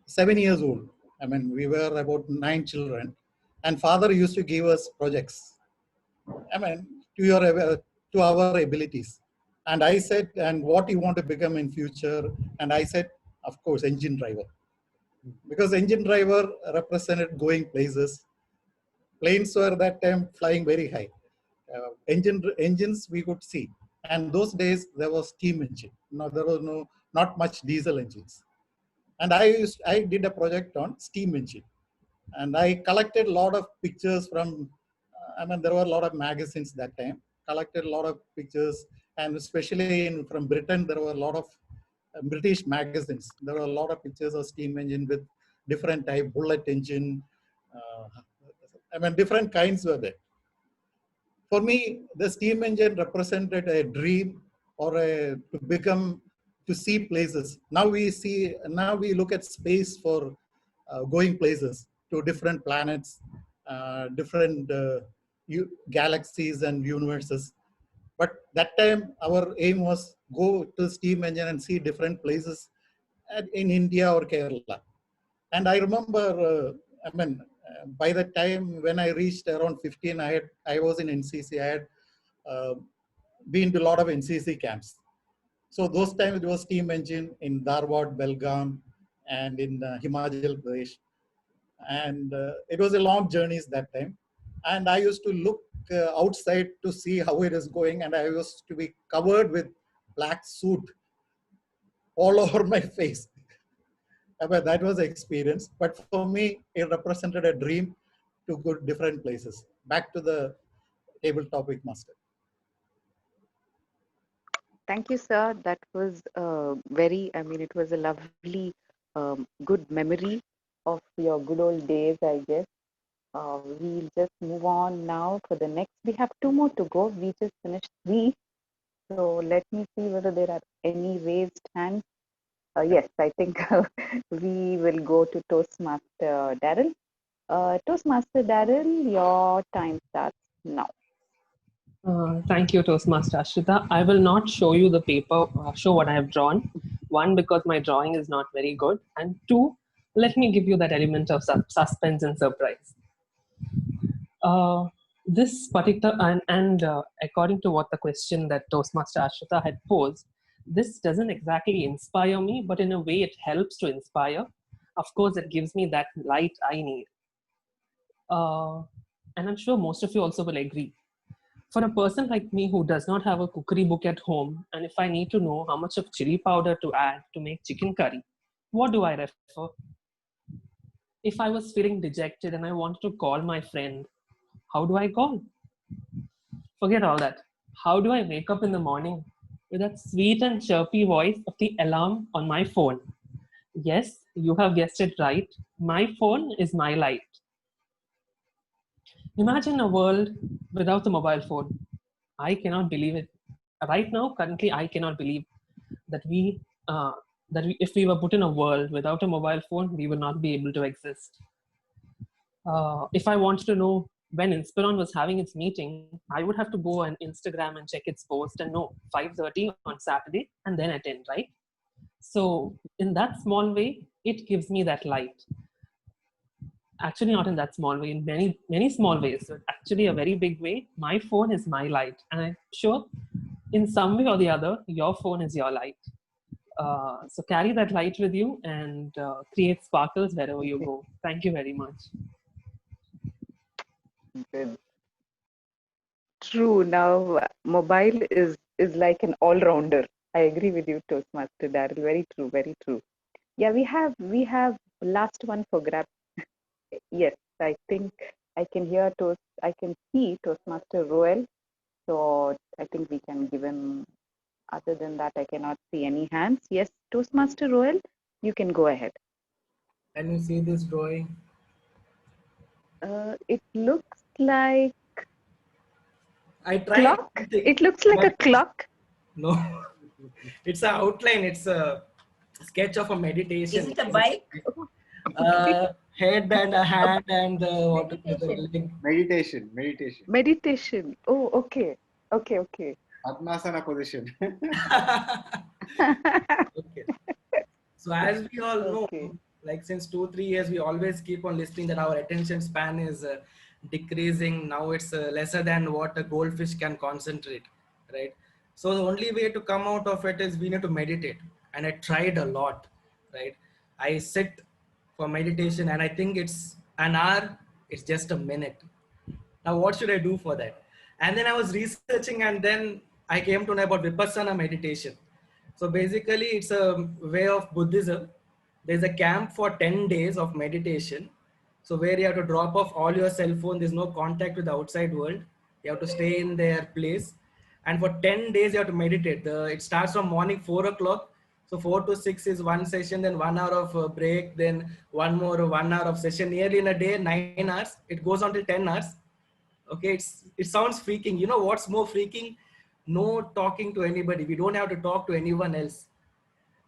7 years old, I mean, we were about 9 children, and father used to give us projects. I mean, to our abilities. And I said, and what you want to become in future? And I said, of course, engine driver. Because engine driver represented going places. Planes were that time flying very high. Engines we could see. And those days there was steam engine. No, there was not much diesel engines. And I did a project on steam engine. And I collected a lot of pictures from, I mean, there were a lot of magazines that time. Collected a lot of pictures, and especially from Britain, there were a lot of British magazines. There were a lot of pictures of steam engine with different type, bullet engine. I mean, different kinds were there. For me, the steam engine represented a dream or to see places. Now we look at space for going places to different planets, different galaxies and universes. But that time, our aim was go to steam engine and see different places in India or Kerala. And I remember, by the time when I reached around 15, I was in NCC. I had been to a lot of NCC camps. So those times it was steam engine in Dharwad, Belgaum, and in Himachal Pradesh. And it was a long journeys that time. And I used to look outside to see how it is going. And I used to be covered with black suit all over my face. But that was the experience. But for me, it represented a dream to go different places. Back to the table topic master. Thank you, sir. That was it was a lovely, good memory of your good old days, I guess. We'll just move on now for the next. We have 2 more to go. We just finished 3. So let me see whether there are any raised hands. Yes, I think we will go to Toastmaster Daryl. Toastmaster Daryl, your time starts now. Thank you, Toastmaster Ashrita. I will not show you the paper, show what I have drawn. 1, because my drawing is not very good. And 2, let me give you that element of suspense and surprise. This particular, and according to what the question that Toastmaster Ashrita had posed, This doesn't exactly inspire me, but in a way it helps to inspire. Of course, it gives me that light I need. And I'm sure most of you also will agree. For a person like me who does not have a cookery book at home, and if I need to know how much of chili powder to add to make chicken curry, what do I refer? If I was feeling dejected and I wanted to call my friend, how do I call? Forget all that. How do I wake up in the morning with that sweet and chirpy voice of the alarm on my phone? Yes, you have guessed it right. My phone is my light. Imagine a world without a mobile phone. I cannot believe it. Right now, currently, I cannot believe that if we were put in a world without a mobile phone, we will not be able to exist. If I wanted to know when Inspiron was having its meeting, I would have to go on Instagram and check its post and know 5:30 on Saturday and then attend, right? So in that small way, it gives me that light. Actually, not in that small way, in many, many small ways. So actually a very big way, my phone is my light. And I'm sure in some way or the other, your phone is your light. So carry that light with you and create sparkles wherever you go. Thank you very much. Good. True. Now, mobile is like an all-rounder. I agree with you, Toastmaster Daryl. Very true. Very true. Yeah, we have last one for grab. Yes, I think I can hear Toast. I can see Toastmaster Royal. So I think we can give him. Other than that, I cannot see any hands. Yes, Toastmaster Royal, you can go ahead. Can you see this drawing? It looks like I tried. clock. It looks like a clock. No, it's an outline. It's a sketch of a meditation. Is it a bike? Head and a hand and Meditation. Meditation. Oh, okay. Padmasana position. Okay. So as we all know, like since 2-3 years, we always keep on listening that our attention span is decreasing. Now it's lesser than what a goldfish can concentrate, right? So the only way to come out of it is we need to meditate. And I tried a lot, right? I sit for meditation and I think it's an hour, it's just a minute. Now what should I do for that? And then I was researching and then I came to know about Vipassana meditation. So basically it's a way of Buddhism. There's a camp for 10 days of meditation. So where you have to drop off all your cell phone, there's no contact with the outside world. You have to stay in their place. And for 10 days you have to meditate. It starts from morning 4 o'clock. So 4 to 6 is one session, then 1 hour of break, then one more 1 hour of session. Nearly in a day, 9 hours. It goes on till 10 hours. Okay, it sounds freaking. You know what's more freaking? No talking to anybody. We don't have to talk to anyone else,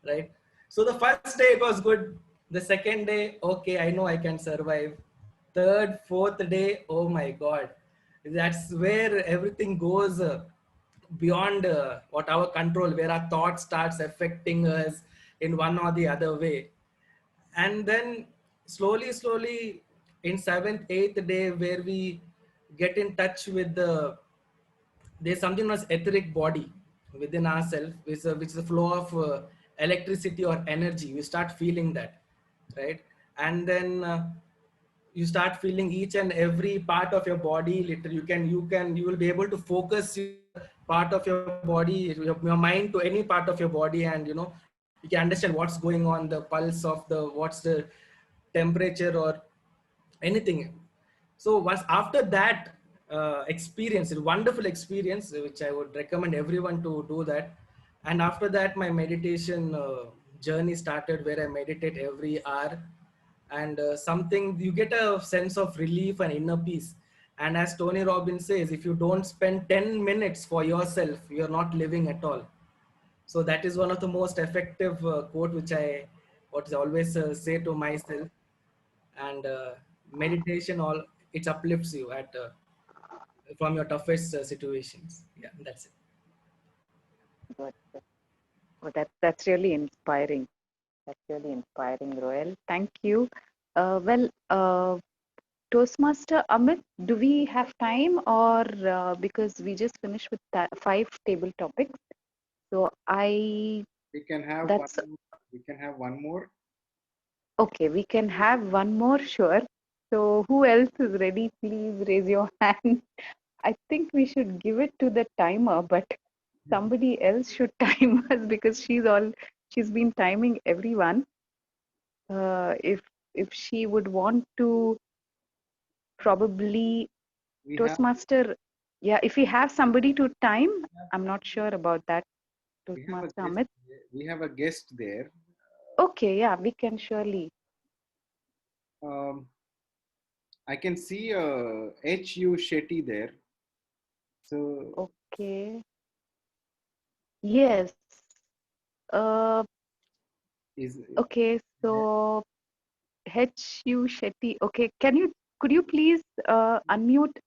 right? So the first day it was good. The second day, okay, I know I can survive. Third, fourth day, oh my God. That's where everything goes beyond what our control, where our thought starts affecting us in one or the other way. And then slowly in 7th, 8th day where we get in touch with there's something known as etheric body within ourselves, which is a flow of electricity or energy. We start feeling that, right? And then you start feeling each and every part of your body. Literally, you will be able to focus part of your body, your mind to any part of your body, and you can understand what's going on, the pulse of what's the temperature or anything. So once after that experience, a wonderful experience, which I would recommend everyone to do that. And after that, my meditation journey started, where I meditate every hour, and you get a sense of relief and inner peace. And as Tony Robbins says, if you don't spend 10 minutes for yourself, you're not living at all. So that is one of the most effective quote which I always say to myself. And meditation, it uplifts you from your toughest situations. Yeah, that's it. Good. Oh, that's really inspiring. That's really inspiring, Royal. Thank you. Toastmaster Amit, do we have time, or because we just finished with 5 table topics, So I, We can have that's one. We can have one more. okay. We can have one more, sure. So who else is ready? Please raise your hand. I think we should give it to the timer, but somebody else should time us because she's been timing everyone. If she would want to probably We have Toastmaster, yeah, if we have somebody to time, I'm not sure about that. we have a Toastmaster guest. Amit. We have a guest there. Okay, yeah, we can surely. Um, I can see H.U. Shetty there. So Okay. Yes. Uh, is okay, so H.U. Shetty. Okay, could you please unmute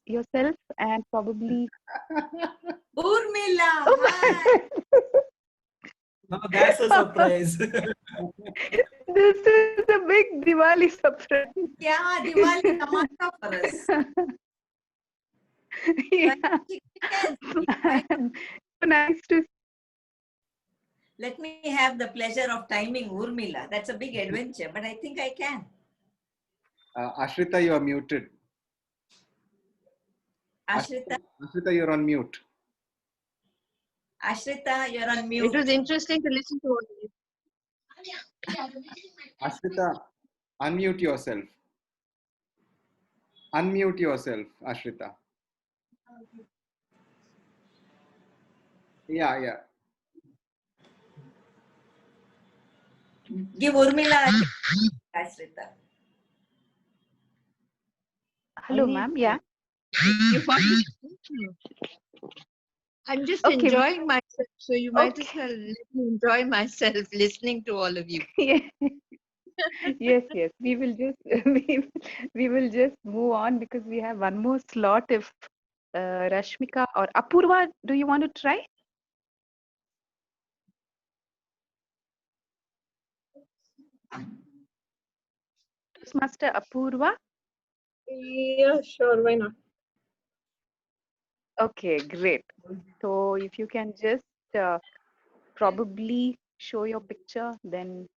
yourself and probably Urmila, oh hi. No, that's a surprise. this is a big Diwali surprise. Yeah, Diwali tamasha for us. Yeah. Chicken. So nice to Let me have the pleasure of timing Urmila. That's a big adventure, but I think I can. Ashrita, you are muted. Ashrita, Ashrita, you're on mute. Ashrita, you're on It mute. was interesting to listen to all of you. Ashrita, unmute yourself. Unmute yourself, Ashrita. Yeah. Give Urmila a chance, Ashrita. hello, ma'am. Yeah. I'm just Okay. enjoying myself, so you might as Okay. well let me enjoy myself listening to all of you. Yes. Yes. We will just we will just move on because we have one more slot. If Rashmika or Apurva, do you want to try? Toastmaster Apurva. Yeah, sure. Why not? Okay, great. So if you can just probably show your picture, then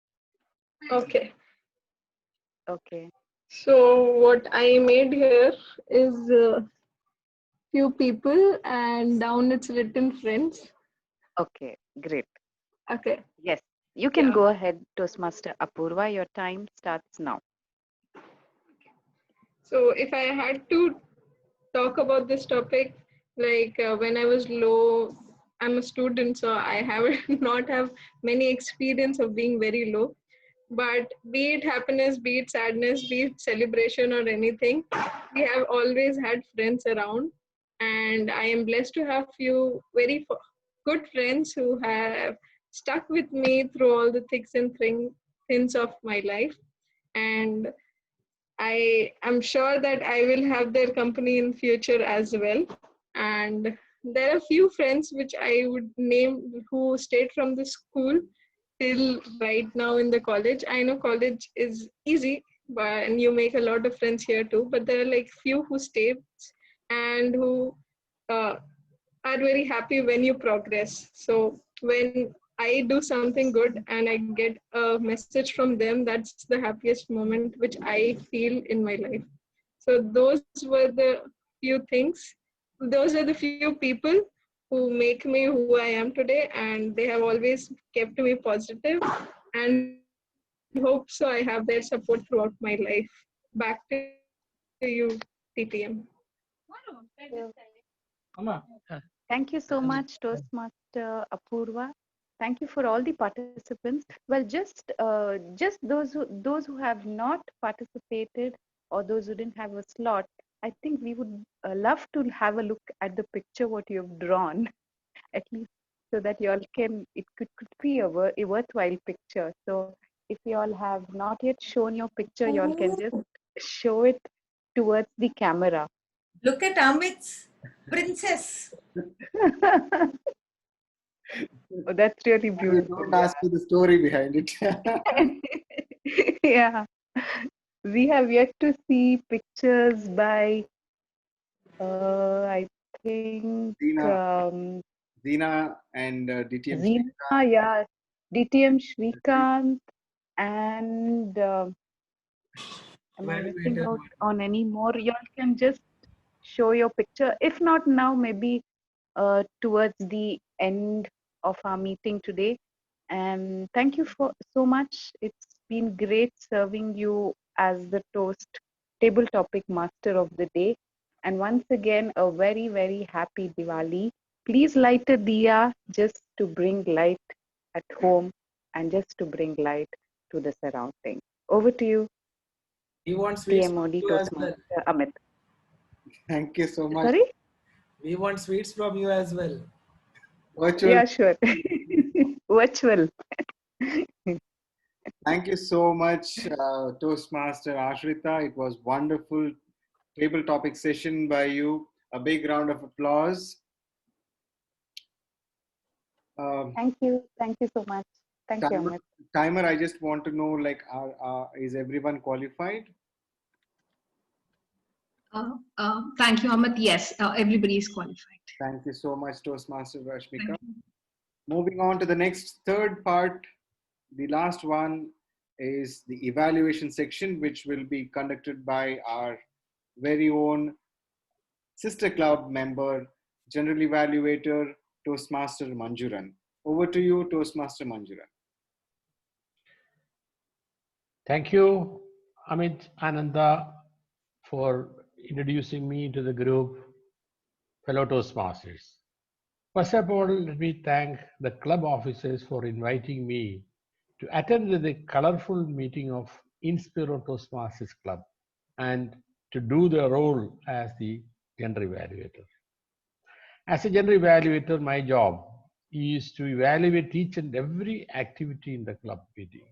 Okay. okay. So what I made here is few people, and down it's written friends. Okay, great. Okay. Yes, you can Yeah. go ahead, Toastmaster Apurva. Your time starts now. So if I had to talk about this topic, like when I was low, I'm a student, so I have not have many experience of being very low. But be it happiness, be it sadness, be it celebration or anything, we have always had friends around, and I am blessed to have few very good friends who have stuck with me through all the thicks and thins of my life, and I am sure that I will have their company in future as well. And there are few friends which I would name who stayed from the school till right now in the college. I know college is easy, but and you make a lot of friends here too. But there are like few who stay and who uh, are very happy when you progress. So when I do something good and I get a message from them, that's the happiest moment which I feel in my life. So those were the few things. Those are the few people who make me who I am today, and they have always kept me positive, and hope so I have their support throughout my life. Back to you, TTM. Thank you so much, Toastmaster Apurva. Thank you for all the participants. Well, just those who have not participated or those who didn't have a slot, I think we would love to have a look at the picture what you have drawn, at least so that you all can it could be a worthwhile picture. So if you all have not yet shown your picture, you all can just show it towards the camera. Look at Amit's princess. Oh, that's really beautiful. Don't ask me the story behind it. Yeah, we have yet to see pictures by I think Zina. Zina and DTM Zina, yeah, DTM Shrikant, and am I missing out on any more? You all can just show your picture. If not now, maybe towards the end of our meeting today. And thank you for so much. It's been great serving you as the toast table topic master of the day. And once again, a very, very happy Diwali. Please light a diya just to bring light at home and just to bring light to the surrounding. Over to you, We want sweets from TMOD you as well. Toastmaster Amit. Thank you so much. Sorry? We want sweets from you as well. Virtual. Yeah, sure. Virtual. Thank you so much, Toastmaster Ashrita. It was wonderful table topic session by you. A big round of applause. Thank you. Thank you so much. Thank you, Amit. Timer, I just want to know, like, is everyone qualified? Thank you, Amit. Yes, everybody is qualified. Thank you so much, Toastmaster Rashmika. Moving on to the next third part. The last one is the evaluation section, which will be conducted by our very own sister club member, general evaluator, Toastmaster Manjuran. Over to you, Toastmaster Manjuran. Thank you, Amit Ananda, for introducing me to the group, fellow Toastmasters. First of all, let me thank the club officers for inviting me to attend the colorful meeting of Inspiro Toastmasters Club and to do the role as the general evaluator. As a general evaluator, my job is to evaluate each and every activity in the club meeting.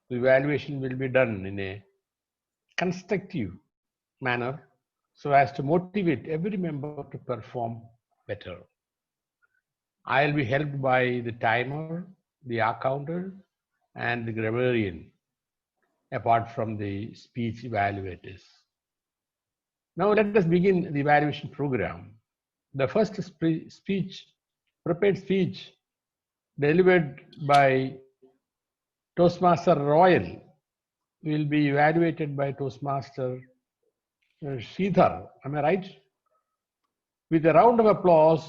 The evaluation will be done in a constructive manner so as to motivate every member to perform better. I'll be helped by the timer, the accountant, and the grammarian, apart from the speech evaluators. Now let us begin the evaluation program. The first prepared speech delivered by Toastmaster Royal will be evaluated by Toastmaster Sridhar. Am I right? With a round of applause,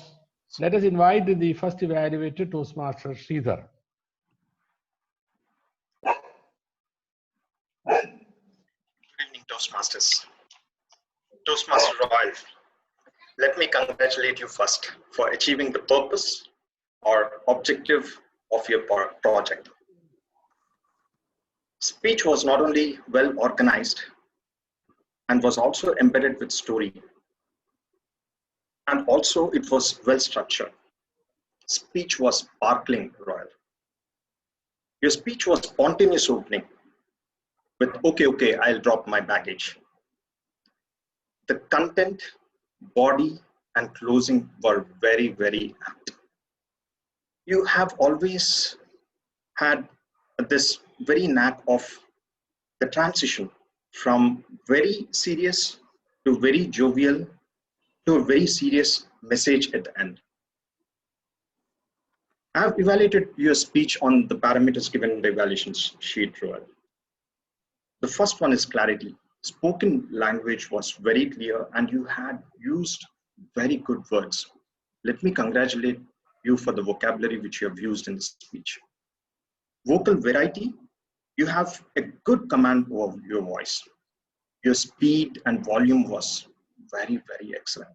let us invite the first evaluator, Toastmaster Sridhar. Good evening, Toastmasters. Toastmaster Royal, let me congratulate you first for achieving the purpose or objective of your project. Speech was not only well organized and was also embedded with story, and also it was well structured. Speech was sparkling, Royal. Your speech was spontaneous opening with okay, I'll drop my baggage. The content, body, and closing were very, very apt. You have always had this very knack of the transition from very serious to very jovial to a very serious message at the end. I have evaluated your speech on the parameters given in the evaluation sheet, Royal. The first one is clarity. Spoken language was very clear and you had used very good words. Let me congratulate you for the vocabulary which you have used in the speech. Vocal variety, you have a good command over your voice. Your speed and volume was very, very excellent.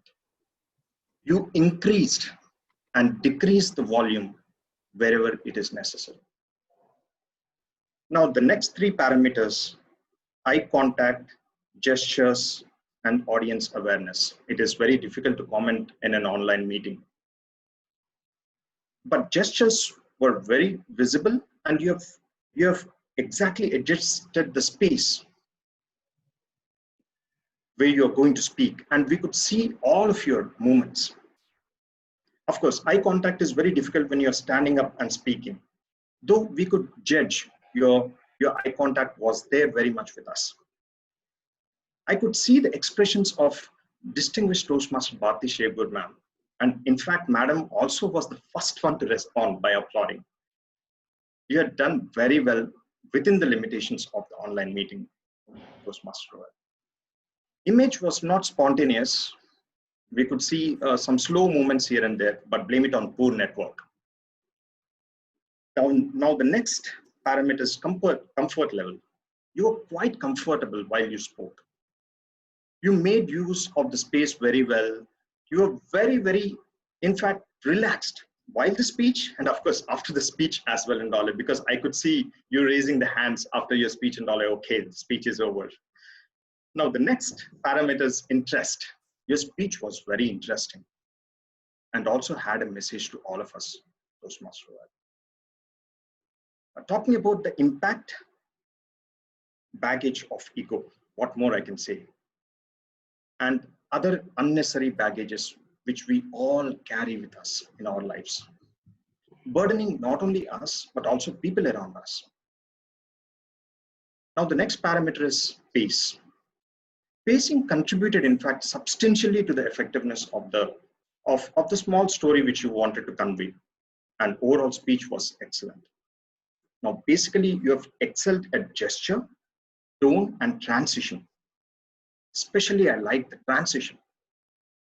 You increased and decreased the volume wherever it is necessary. Now, the next three parameters, eye contact, gestures, and audience awareness. It is very difficult to comment in an online meeting. But gestures were very visible and you have exactly adjusted the space where you're going to speak, and we could see all of your movements. Of course, eye contact is very difficult when you're standing up and speaking. Though we could judge your eye contact was there very much with us. I could see the expressions of distinguished Toastmaster Bharti Shebur ma'am And in fact, Madam also was the first one to respond by applauding. You had done very well within the limitations of the online meeting, Toastmaster Royal. Image was not spontaneous. We could see some slow movements here and there, but blame it on poor network. Now the next parameter is comfort level. You were quite comfortable while you spoke. You made use of the space very well. You were very, in fact, relaxed while the speech, and of course, after the speech as well and all, because I could see you raising the hands after your speech and all, okay, the speech is over. Now, the next parameter is interest. Your speech was very interesting and also had a message to all of us, Toastmaster Royal. Talking about the impact baggage of ego, what more I can say, and other unnecessary baggages which we all carry with us in our lives, burdening not only us, but also people around us. Now, the next parameter is pace. Pacing contributed, in fact, substantially to the effectiveness of the small story which you wanted to convey, and overall speech was excellent. Now, basically, you have excelled at gesture, tone, and transition. Especially, I like the transition.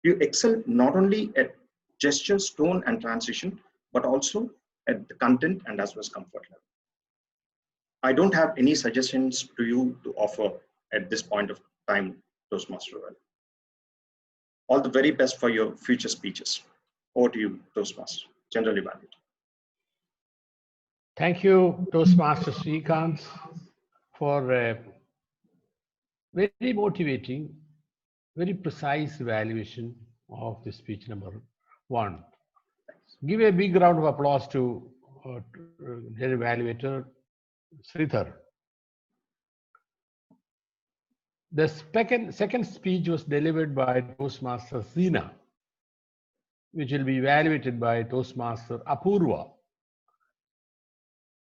You excel not only at gestures, tone, and transition, but also at the content and as well as comfort level. I don't have any suggestions to you to offer at this point of time, Toastmaster Royal. All the very best for your future speeches. Over to you, Toastmaster, generally valued. Thank you, Toastmaster Srikanth, for very motivating, very precise evaluation of the speech number 1. Give a big round of applause to their evaluator, Sridhar. The second speech was delivered by Toastmaster Zina, which will be evaluated by Toastmaster Apurva.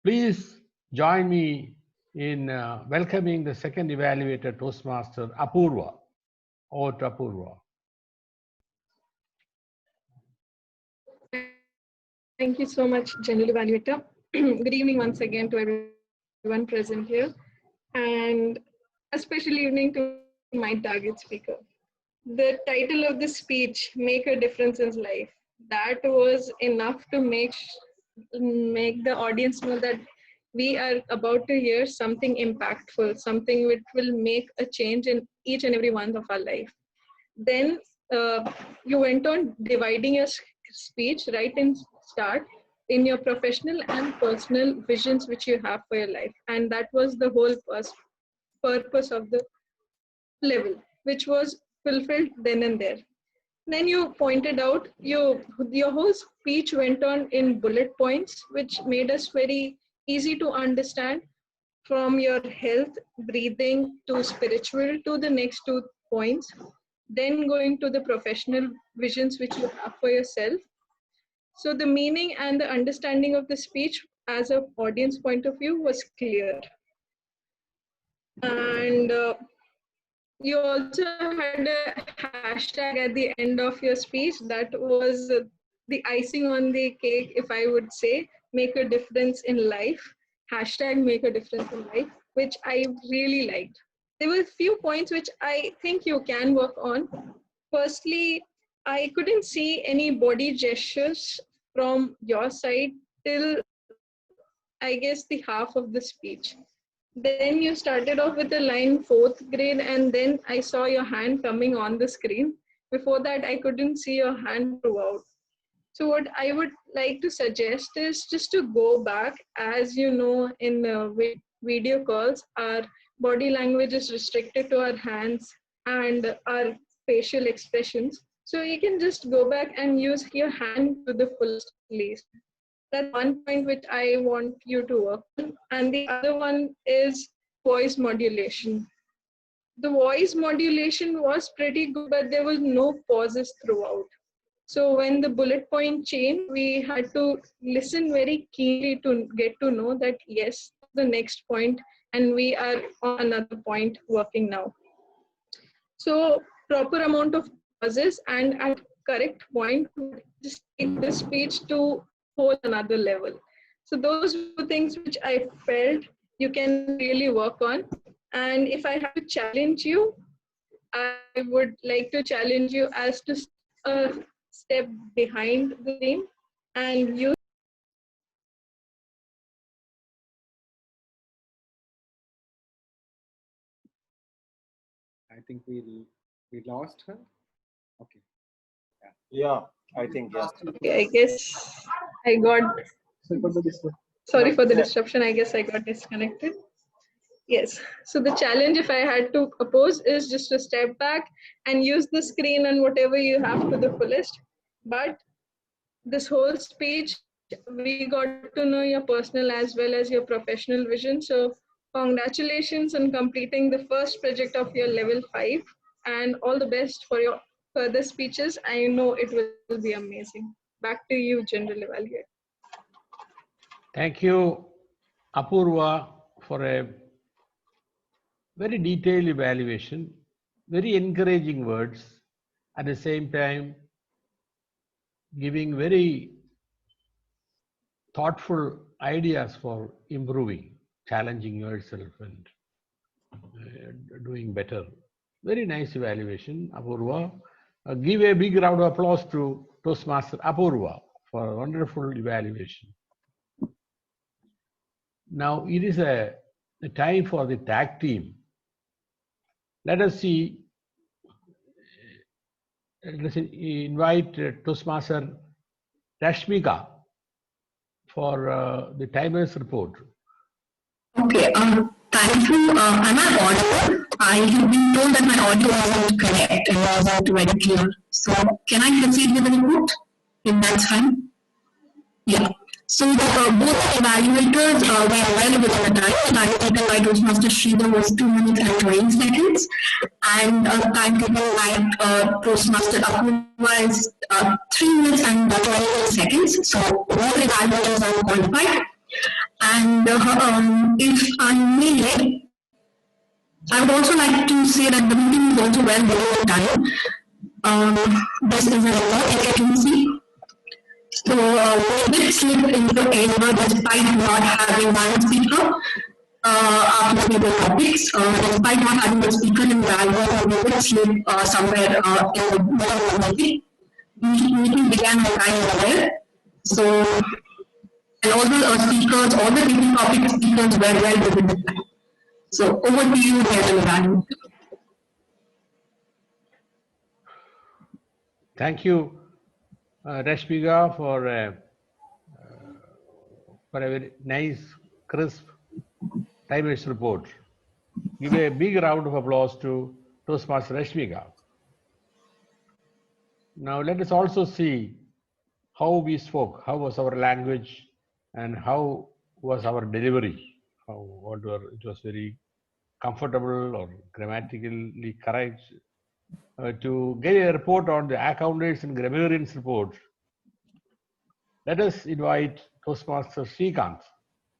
Please join me in welcoming the second evaluator, Toastmaster Apurva. Over to Apurva. Thank you so much, General Evaluator. Good evening once again to everyone present here, and a special evening to my target speaker. The title of the speech, Make a Difference in Life, that was enough to make the audience know that we are about to hear something impactful, something which will make a change in each and every one of our life. Then you went on dividing your speech right in start in your professional and personal visions which you have for your life. And that was the whole purpose of the level, which was fulfilled then and there. Then you pointed out your whole speech went on in bullet points, which made us very easy to understand, from your health, breathing to spiritual to the next 2 points, then going to the professional visions which you have for yourself. So the meaning and the understanding of the speech as an audience point of view was clear. And you also had a hashtag at the end of your speech that was the icing on the cake, if I would say, make a difference in life, hashtag make a difference in life, which I really liked. There were a few points which I think you can work on. Firstly, I couldn't see any body gestures from your side till, I guess, the half of the speech. Then you started off with the line 4th grade, and then I saw your hand coming on the screen. Before that, I couldn't see your hand throughout. So what I would like to suggest is just to go back. As you know, in video calls, our body language is restricted to our hands and our facial expressions. So you can just go back and use your hand to the fullest least. That's one point which I want you to work on. And the other one is voice modulation. The voice modulation was pretty good, but there was no pauses throughout. So when the bullet point changed, we had to listen very keenly to get to know that, yes, the next point, and we are on another point working now. So proper amount of pauses, and at correct point, just take the speech to whole another level. So those were things which I felt you can really work on. And if I have to challenge you, I would like to challenge you as to a step behind the name and use. I think we lost her. Okay. Yeah, I think, yeah. Okay, I guess I got. Sorry for the disruption. I guess I got disconnected. Yes. So the challenge, if I had to oppose, is just to step back and use the screen and whatever you have to the fullest. But this whole speech, we got to know your personal as well as your professional vision. So congratulations on completing the first project of your level 5, and all the best for your further speeches. I know it will be amazing. Back to you, General Evaluator. Thank you, Apurva, for a very detailed evaluation, very encouraging words, at the same time giving very thoughtful ideas for improving, challenging yourself and doing better. Very nice evaluation, Apurva. Give a big round of applause to Toastmaster Apurva for a wonderful evaluation. Now it is a time for the tag team. Let us see. Let's invite Toastmaster Rashmika for the timer's report. Okay, thank you. Am I audible? I have been told that my audio wasn't correct and wasn't very clear. So can I proceed with the report? If that's fine? Yeah. So both evaluators were well within the time. The time taken by Toastmaster Sridhar was 2 minutes and 20 seconds. And time taken by Toastmaster Apurva is 3 minutes and 28 seconds. So both evaluators are qualified. And if I may, I would also like to say that the meeting is also well within the time. This is a remote efficiency. So we did slip into error despite not having one speaker after the topics. Despite not having a speaker in the evaluator, we did slip somewhere in the middle of the meeting. Meeting began on time aware. So, and all the speakers, all the different topic speakers were well within the time. So over to you, General Evaluator. Thank you, Rashmika, for a very nice, crisp time-based report. Give a big round of applause to Toastmaster Rashmika. Now let us also see how we spoke, how was our language, and how was our delivery. It was very comfortable or grammatically correct. To get a report on the accountants and grammarians report, let us invite Toastmaster Srikanth.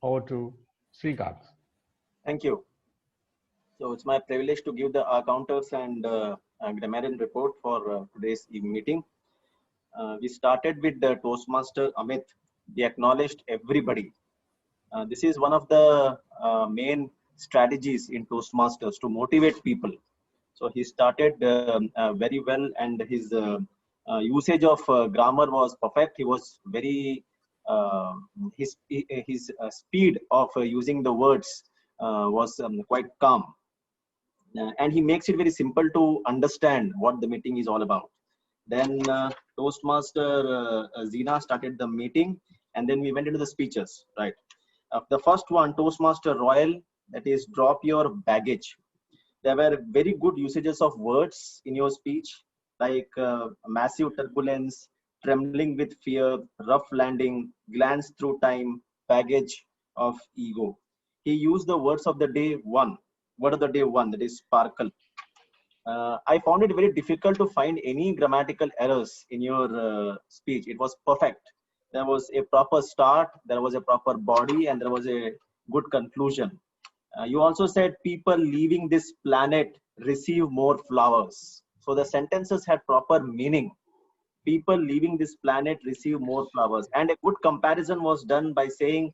Over to Srikanth. Thank you. So it's my privilege to give the accountants and grammarian report for today's meeting. We started with the Toastmaster Amit. He acknowledged everybody. This is one of the main strategies in Toastmasters to motivate people. So he started very well, and his usage of grammar was perfect. He was very his speed of using the words was quite calm, and he makes it very simple to understand what the meeting is all about. Then Toastmaster Zina started the meeting, and then we went into the speeches. Right, the first one, Toastmaster Royal, that is drop your baggage. There were very good usages of words in your speech, like massive turbulence, trembling with fear, rough landing, glance through time, baggage of ego. He used the words of the day one. Word of the day one, that is sparkle. I found it very difficult to find any grammatical errors in your speech. It was perfect. There was a proper start, there was a proper body, and there was a good conclusion. You also said people leaving this planet receive more flowers. So the sentences had proper meaning. people leaving this planet receive more flowers. And a good comparison was done by saying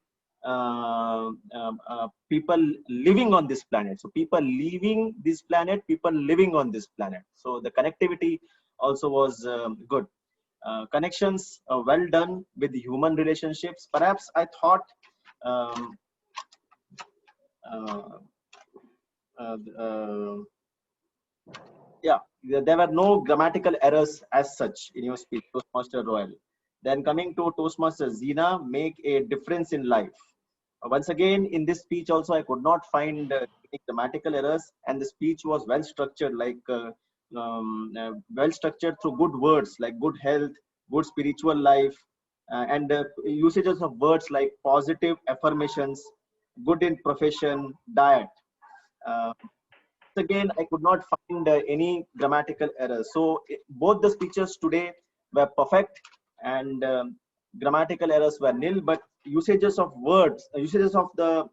people living on this planet. So people leaving this planet, people living on this planet. So the connectivity also was good. Connections well done with human relationships. Perhaps I thought um, uh, yeah, there were no grammatical errors as such in your speech, Toastmaster Royal. Then coming to Toastmaster Zina, make a difference in life. Once again, in this speech also, I could not find any grammatical errors, and the speech was well structured, like well structured through good words like good health, good spiritual life, and usages of words like positive affirmations, good in profession, diet. Again, I could not find any grammatical errors. So both the speeches today were perfect, and grammatical errors were nil. But usages of words, usages of the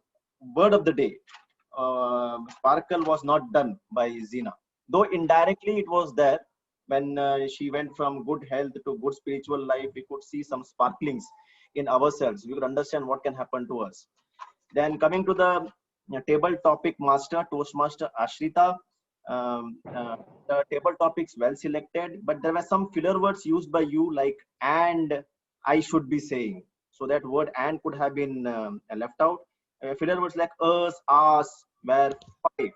word of the day, sparkle was not done by Zina. Though indirectly it was there when she went from good health to good spiritual life. We could see some sparklings in ourselves. We could understand what can happen to us. Then coming to the table topic master, Toastmaster Ashrita. The table topics well selected, but there were some filler words used by you like and, I should be saying. So that word and could have been left out. Filler words like us, were 5.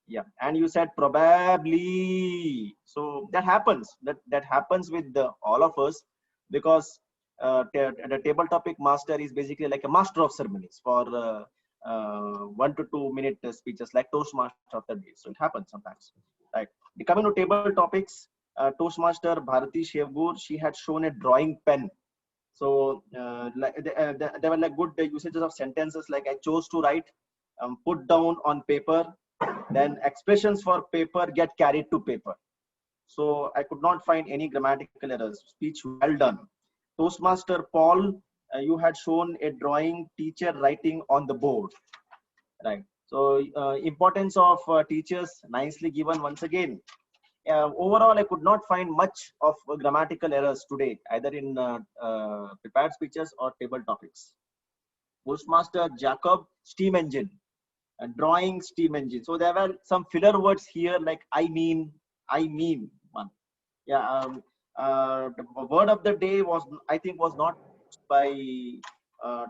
Yeah, and you said probably. So that happens. That happens with all of us, because the table topic master is basically like a master of ceremonies for 1 to 2 minute speeches, like Toastmaster of the day. So it happens sometimes. Right. Coming to table topics, Toastmaster Bharati Shevgur, she had shown a drawing pen. So there were like good usages of sentences like I chose to write, put down on paper, then expressions for paper get carried to paper. So I could not find any grammatical errors. Speech well done. Toastmaster Paul, you had shown a drawing, teacher writing on the board. Right. So importance of teachers nicely given once again. Overall, I could not find much of grammatical errors today, either in prepared speeches or table topics. Toastmaster Jacob, steam engine, drawing steam engine. So there were some filler words here like I mean one. Yeah. The word of the day was, I think, was not by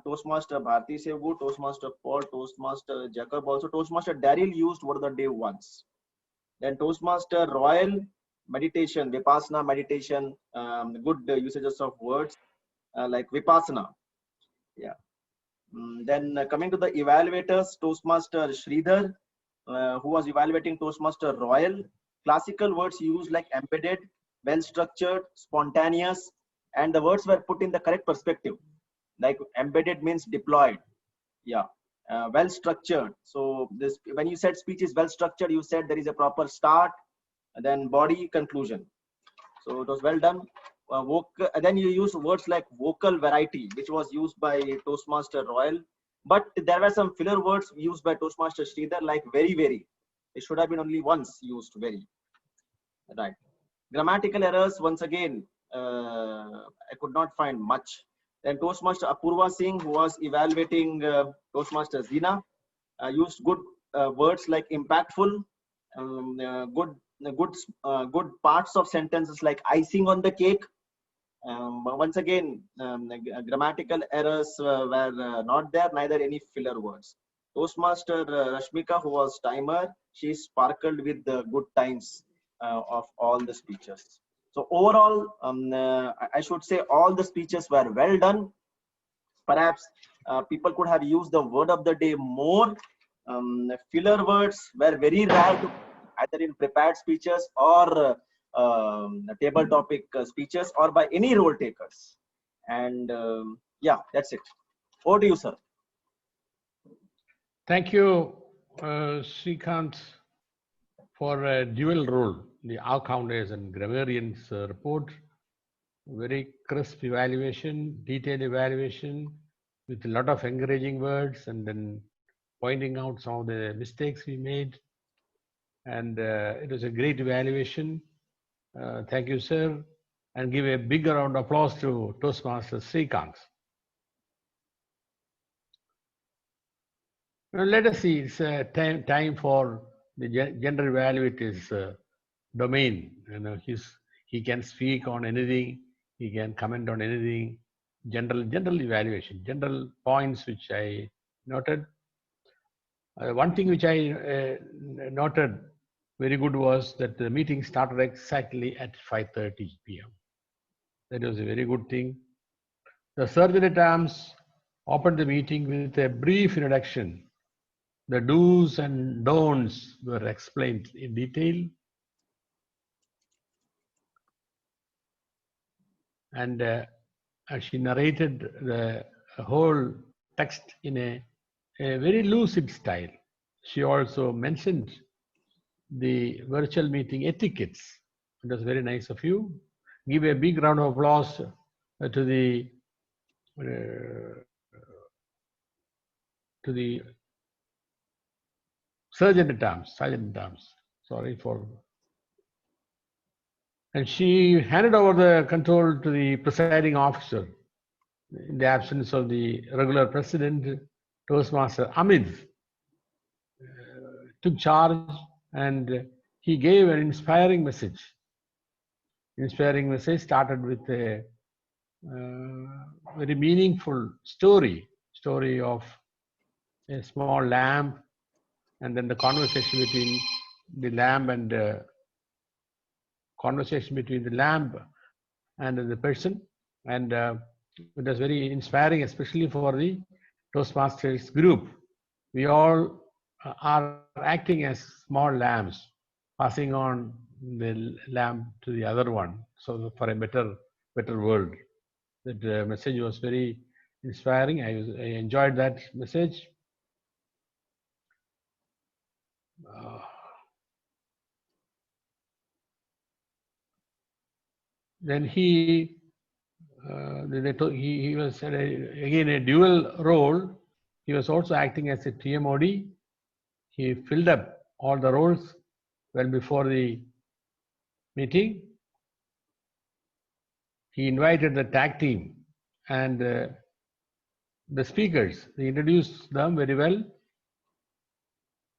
Toastmaster Bharti Shevgur, Toastmaster Paul, Toastmaster Jacob. Also, Toastmaster Daryl used word of the day once. Then Toastmaster Royal, meditation, Vipassana meditation, good usages of words like Vipassana. Yeah. Then coming to the evaluators, Toastmaster Sridhar, who was evaluating Toastmaster Royal, classical words used like embedded, well structured, spontaneous, and the words were put in the correct perspective. Like embedded means deployed. Yeah. Well structured. So this, when you said speech is well structured, you said there is a proper start, and then body, conclusion. So it was well done. Then you use words like vocal variety, which was used by Toastmaster Royal, but there were some filler words used by Toastmaster Sridhar like very, very. It should have been only once used, very. Right. Grammatical errors, once again, I could not find much. Then Toastmaster Apurva Singh, who was evaluating Toastmaster Zina, used good words like impactful, good parts of sentences like icing on the cake. Once again, grammatical errors were not there, neither any filler words. Toastmaster Rashmika, who was timer, she sparkled with the good times of all the speeches. So overall, I should say all the speeches were well done. Perhaps people could have used the word of the day more. Filler words were very rare to either in prepared speeches or table topic speeches or by any role takers. And yeah, that's it. Over to you, sir. Thank you, Srikanth, for a dual role, the accountants and grammarians report. Very crisp evaluation, detailed evaluation with a lot of encouraging words, and then pointing out some of the mistakes we made. And it was a great evaluation. Thank you, sir. and give a big round of applause to Toastmaster Srikanth. Now let us see, it's time for the gender evaluator's domain. You know, he can speak on anything, he can comment on anything. General evaluation, general points which I noted. One thing which I noted very good was that the meeting started exactly at 5:30 p.m. That was a very good thing. The surgeon at arms opened the meeting with a brief introduction. The do's and don'ts were explained in detail. And she narrated the whole text in a very lucid style. She also mentioned the virtual meeting etiquettes. It was very nice of you. Give a big round of applause to the Sergeant at arms. Sorry for. And she handed over the control to the presiding officer in the absence of the regular president. Toastmaster Amit took charge, and he gave an inspiring message. Inspiring message started with a very meaningful story of a small lamb, and then the conversation between the lamb and the person, and it was very inspiring, especially for the Toastmasters group. We all are acting as small lambs, passing on the lamb to the other one, so for a better world. That message was very inspiring. I enjoyed that message. Then he was again a dual role. He was also acting as a TMOD. He filled up all the roles well before the meeting. He invited the tag team and the speakers. He introduced them very well,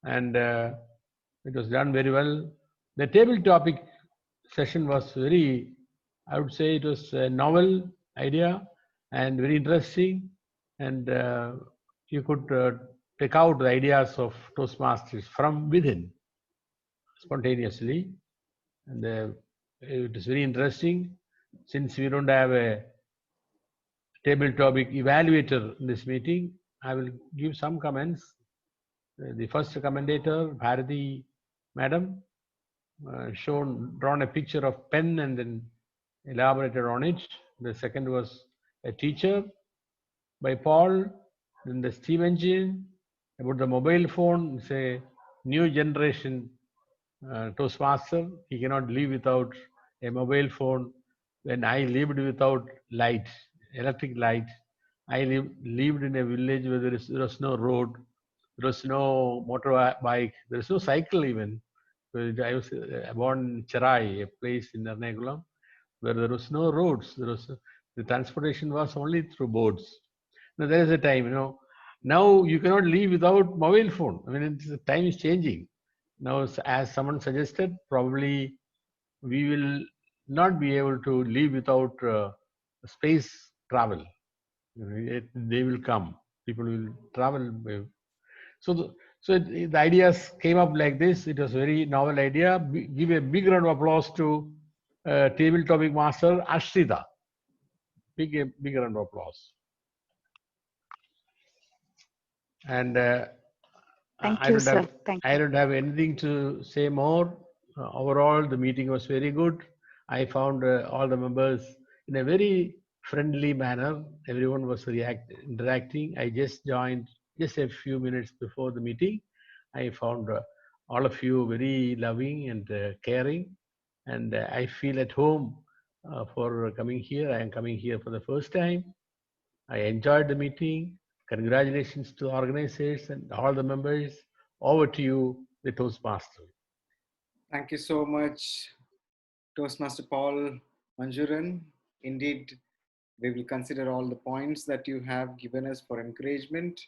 and it was done very well. The table topic session was very, I would say it was a novel idea and very interesting, and you could take out the ideas of Toastmasters from within spontaneously, and it is very interesting. Since we don't have a table topic evaluator in this meeting, I will give some comments. The first commentator, Bharati Madam, drawn a picture of pen and then elaborated on it. The second was a teacher by Paul. Then the steam engine, about the mobile phone. It's a new generation Toastmaster. He cannot live without a mobile phone. When I lived without light, electric light, I lived in a village where there was no road, there was no motorbike, there was no cycle even. I was born in Cherai, a place in Ernakulam, where there was no roads. The transportation was only through boats. Now there is a time, now you cannot live without mobile phone. I mean, the time is changing. Now, as someone suggested, probably we will not be able to live without space travel. They will come. People will travel. So the ideas came up like this. It was a very novel idea. Give a big round of applause to table topic master Ashrita. Big round of applause. And Thank you, sir. I don't have anything to say more. Overall, the meeting was very good. I found all the members in a very friendly manner. Everyone was interacting. I just joined just a few minutes before the meeting. I found all of you very loving and caring, and I feel at home for coming here. I am coming here for the first time. I enjoyed the meeting. Congratulations to the organizers and all the members. Over to you, the Toastmaster. Thank you so much, Toastmaster Paul. Manjuran, indeed, we will consider all the points that you have given us for encouragement.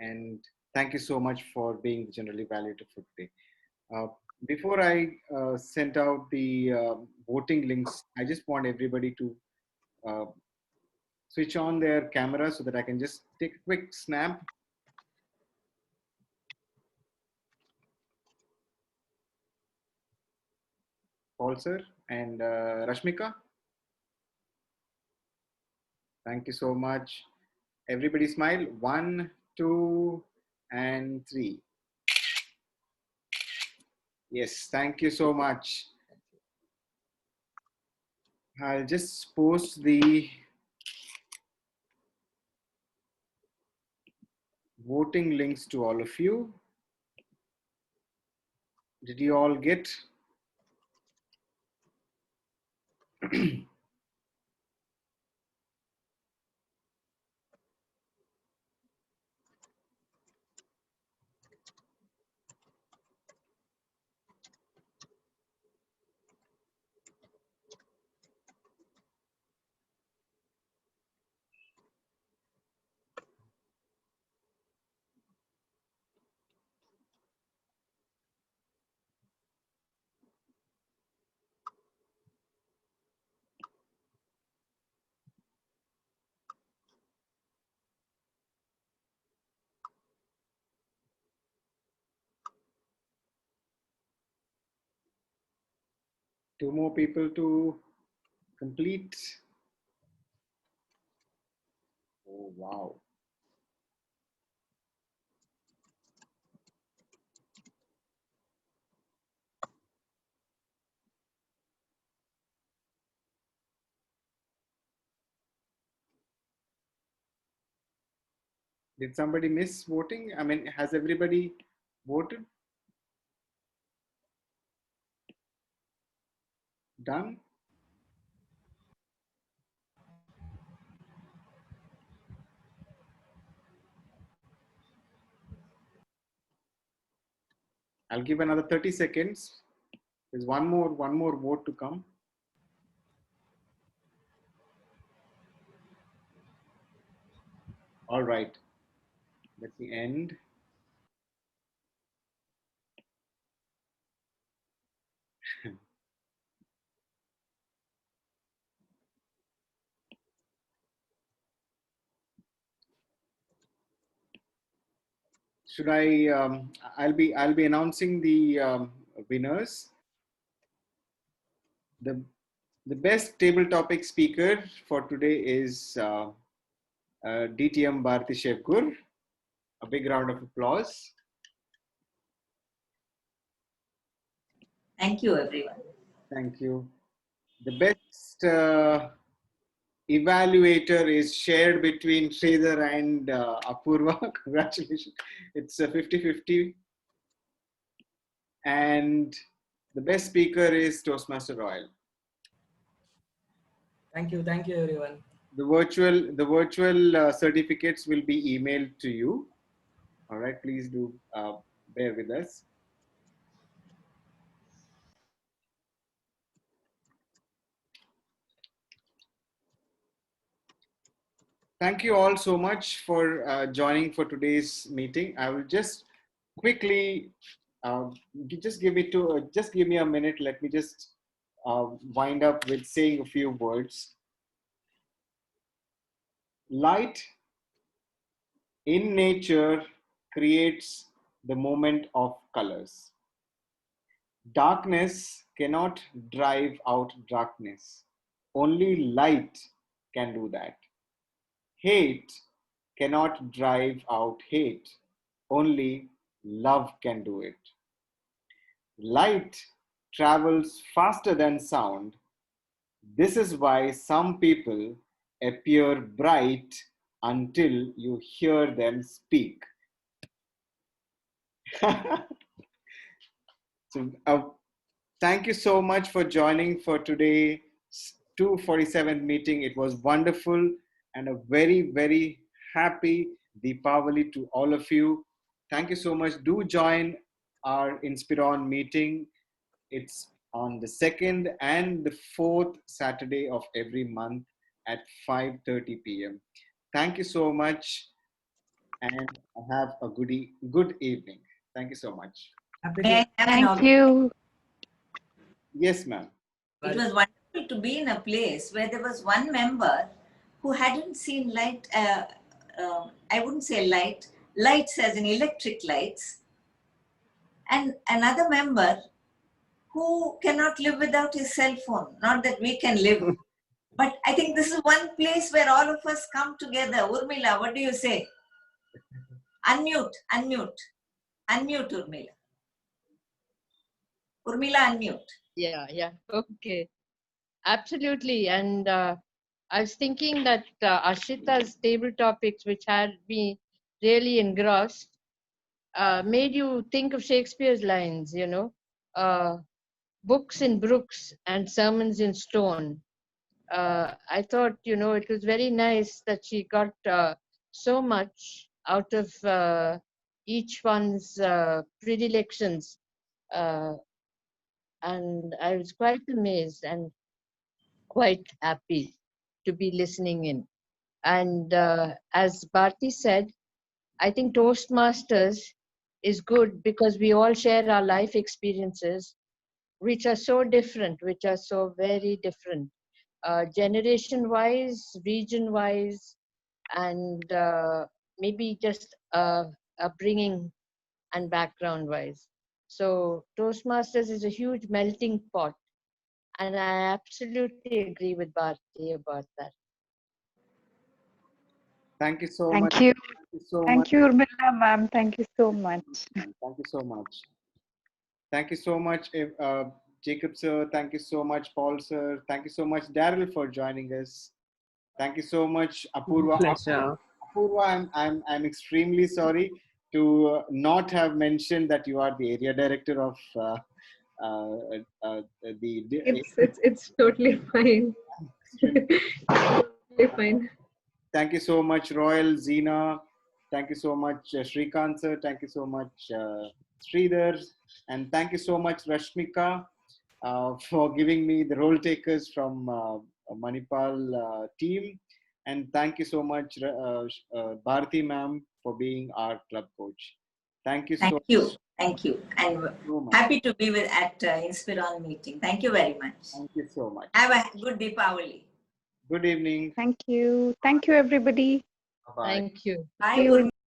And thank you so much for being generally valued for today. Uh, Before I send out the voting links, I just want everybody to uh, switch on their camera so that I can just take a quick snap. Paul sir and Rashmika, thank you so much. Everybody smile. 1, 2, and 3. Yes, thank you so much. I'll just post the voting links to all of you. Did you all get? Two more people to complete. Oh, wow. Did somebody miss voting? I mean, has everybody voted? Done? I'll give another 30 seconds. There's one more vote to come. All right. Let me end. Should I? I'll be announcing the winners. The best table topic speaker for today is DTM Bharati Shevgur. A big round of applause. Thank you, everyone. Thank you. The best evaluator is shared between Sridhar and Apurva. Congratulations. It's a 50-50. And the best speaker is Toastmaster Royal. Thank you everyone. The virtual certificates will be emailed to you. All right, please do bear with us. Thank you all so much for joining for today's meeting. I will just quickly just give me a minute. Let me just wind up with saying a few words. Light in nature creates the moment of colors. Darkness cannot drive out darkness. Only light can do that. Hate cannot drive out hate. Only love can do it. Light travels faster than sound. This is why some people appear bright until you hear them speak. So, thank you so much for joining for today's 247th meeting. It was wonderful and a very, very happy Deepavali to all of you. Thank you so much. Do join our Inspiron meeting. It's on the 2nd and the 4th Saturday of every month at 5:30 p.m. Thank you so much, and have a good evening. Thank you so much. Thank you. Yes, ma'am. It was wonderful to be in a place where there was one member who hadn't seen light, I wouldn't say lights as in electric lights, and another member who cannot live without his cell phone. Not that we can live, but I think this is one place where all of us come together. Urmila, what do you say? Unmute, Urmila. Urmila, unmute. Yeah. Okay. Absolutely. And I was thinking that Ashita's table topics, which had me really engrossed, made you think of Shakespeare's lines, books in brooks and sermons in stone. I thought, it was very nice that she got so much out of each one's predilections. And I was quite amazed and quite happy to be listening in. And as Bharti said, I think Toastmasters is good because we all share our life experiences, which are so different, which are so very different, generation-wise, region-wise, and maybe just upbringing and background-wise. So Toastmasters is a huge melting pot, and I absolutely agree with Bharti about that. Thank you so Thank much. you. Thank you so Thank much. you, Urmila ma'am. Thank you so much. Thank you so much. Thank you so much, Jacob sir. Thank you so much, Paul sir. Thank you so much, Daryl, for joining us. Thank you so much, Apurva. Pleasure. Apurva, I'm extremely sorry to not have mentioned that you are the area director of It's totally fine. Totally fine. Thank you so much, Royal, Zina. Thank you so much, Shrikant sir. Thank you so much, Sridhar. And thank you so much, Rashmika, for giving me the role takers from Manipal team. And thank you so much, Bharti ma'am, for being our club coach. Thank you so much. Thank you. And happy to be at Inspiron meeting. Thank you very much. Thank you so much. Have a good Deepavali. Good evening. Thank you. Thank you, everybody. Bye. Thank you. Bye. See you.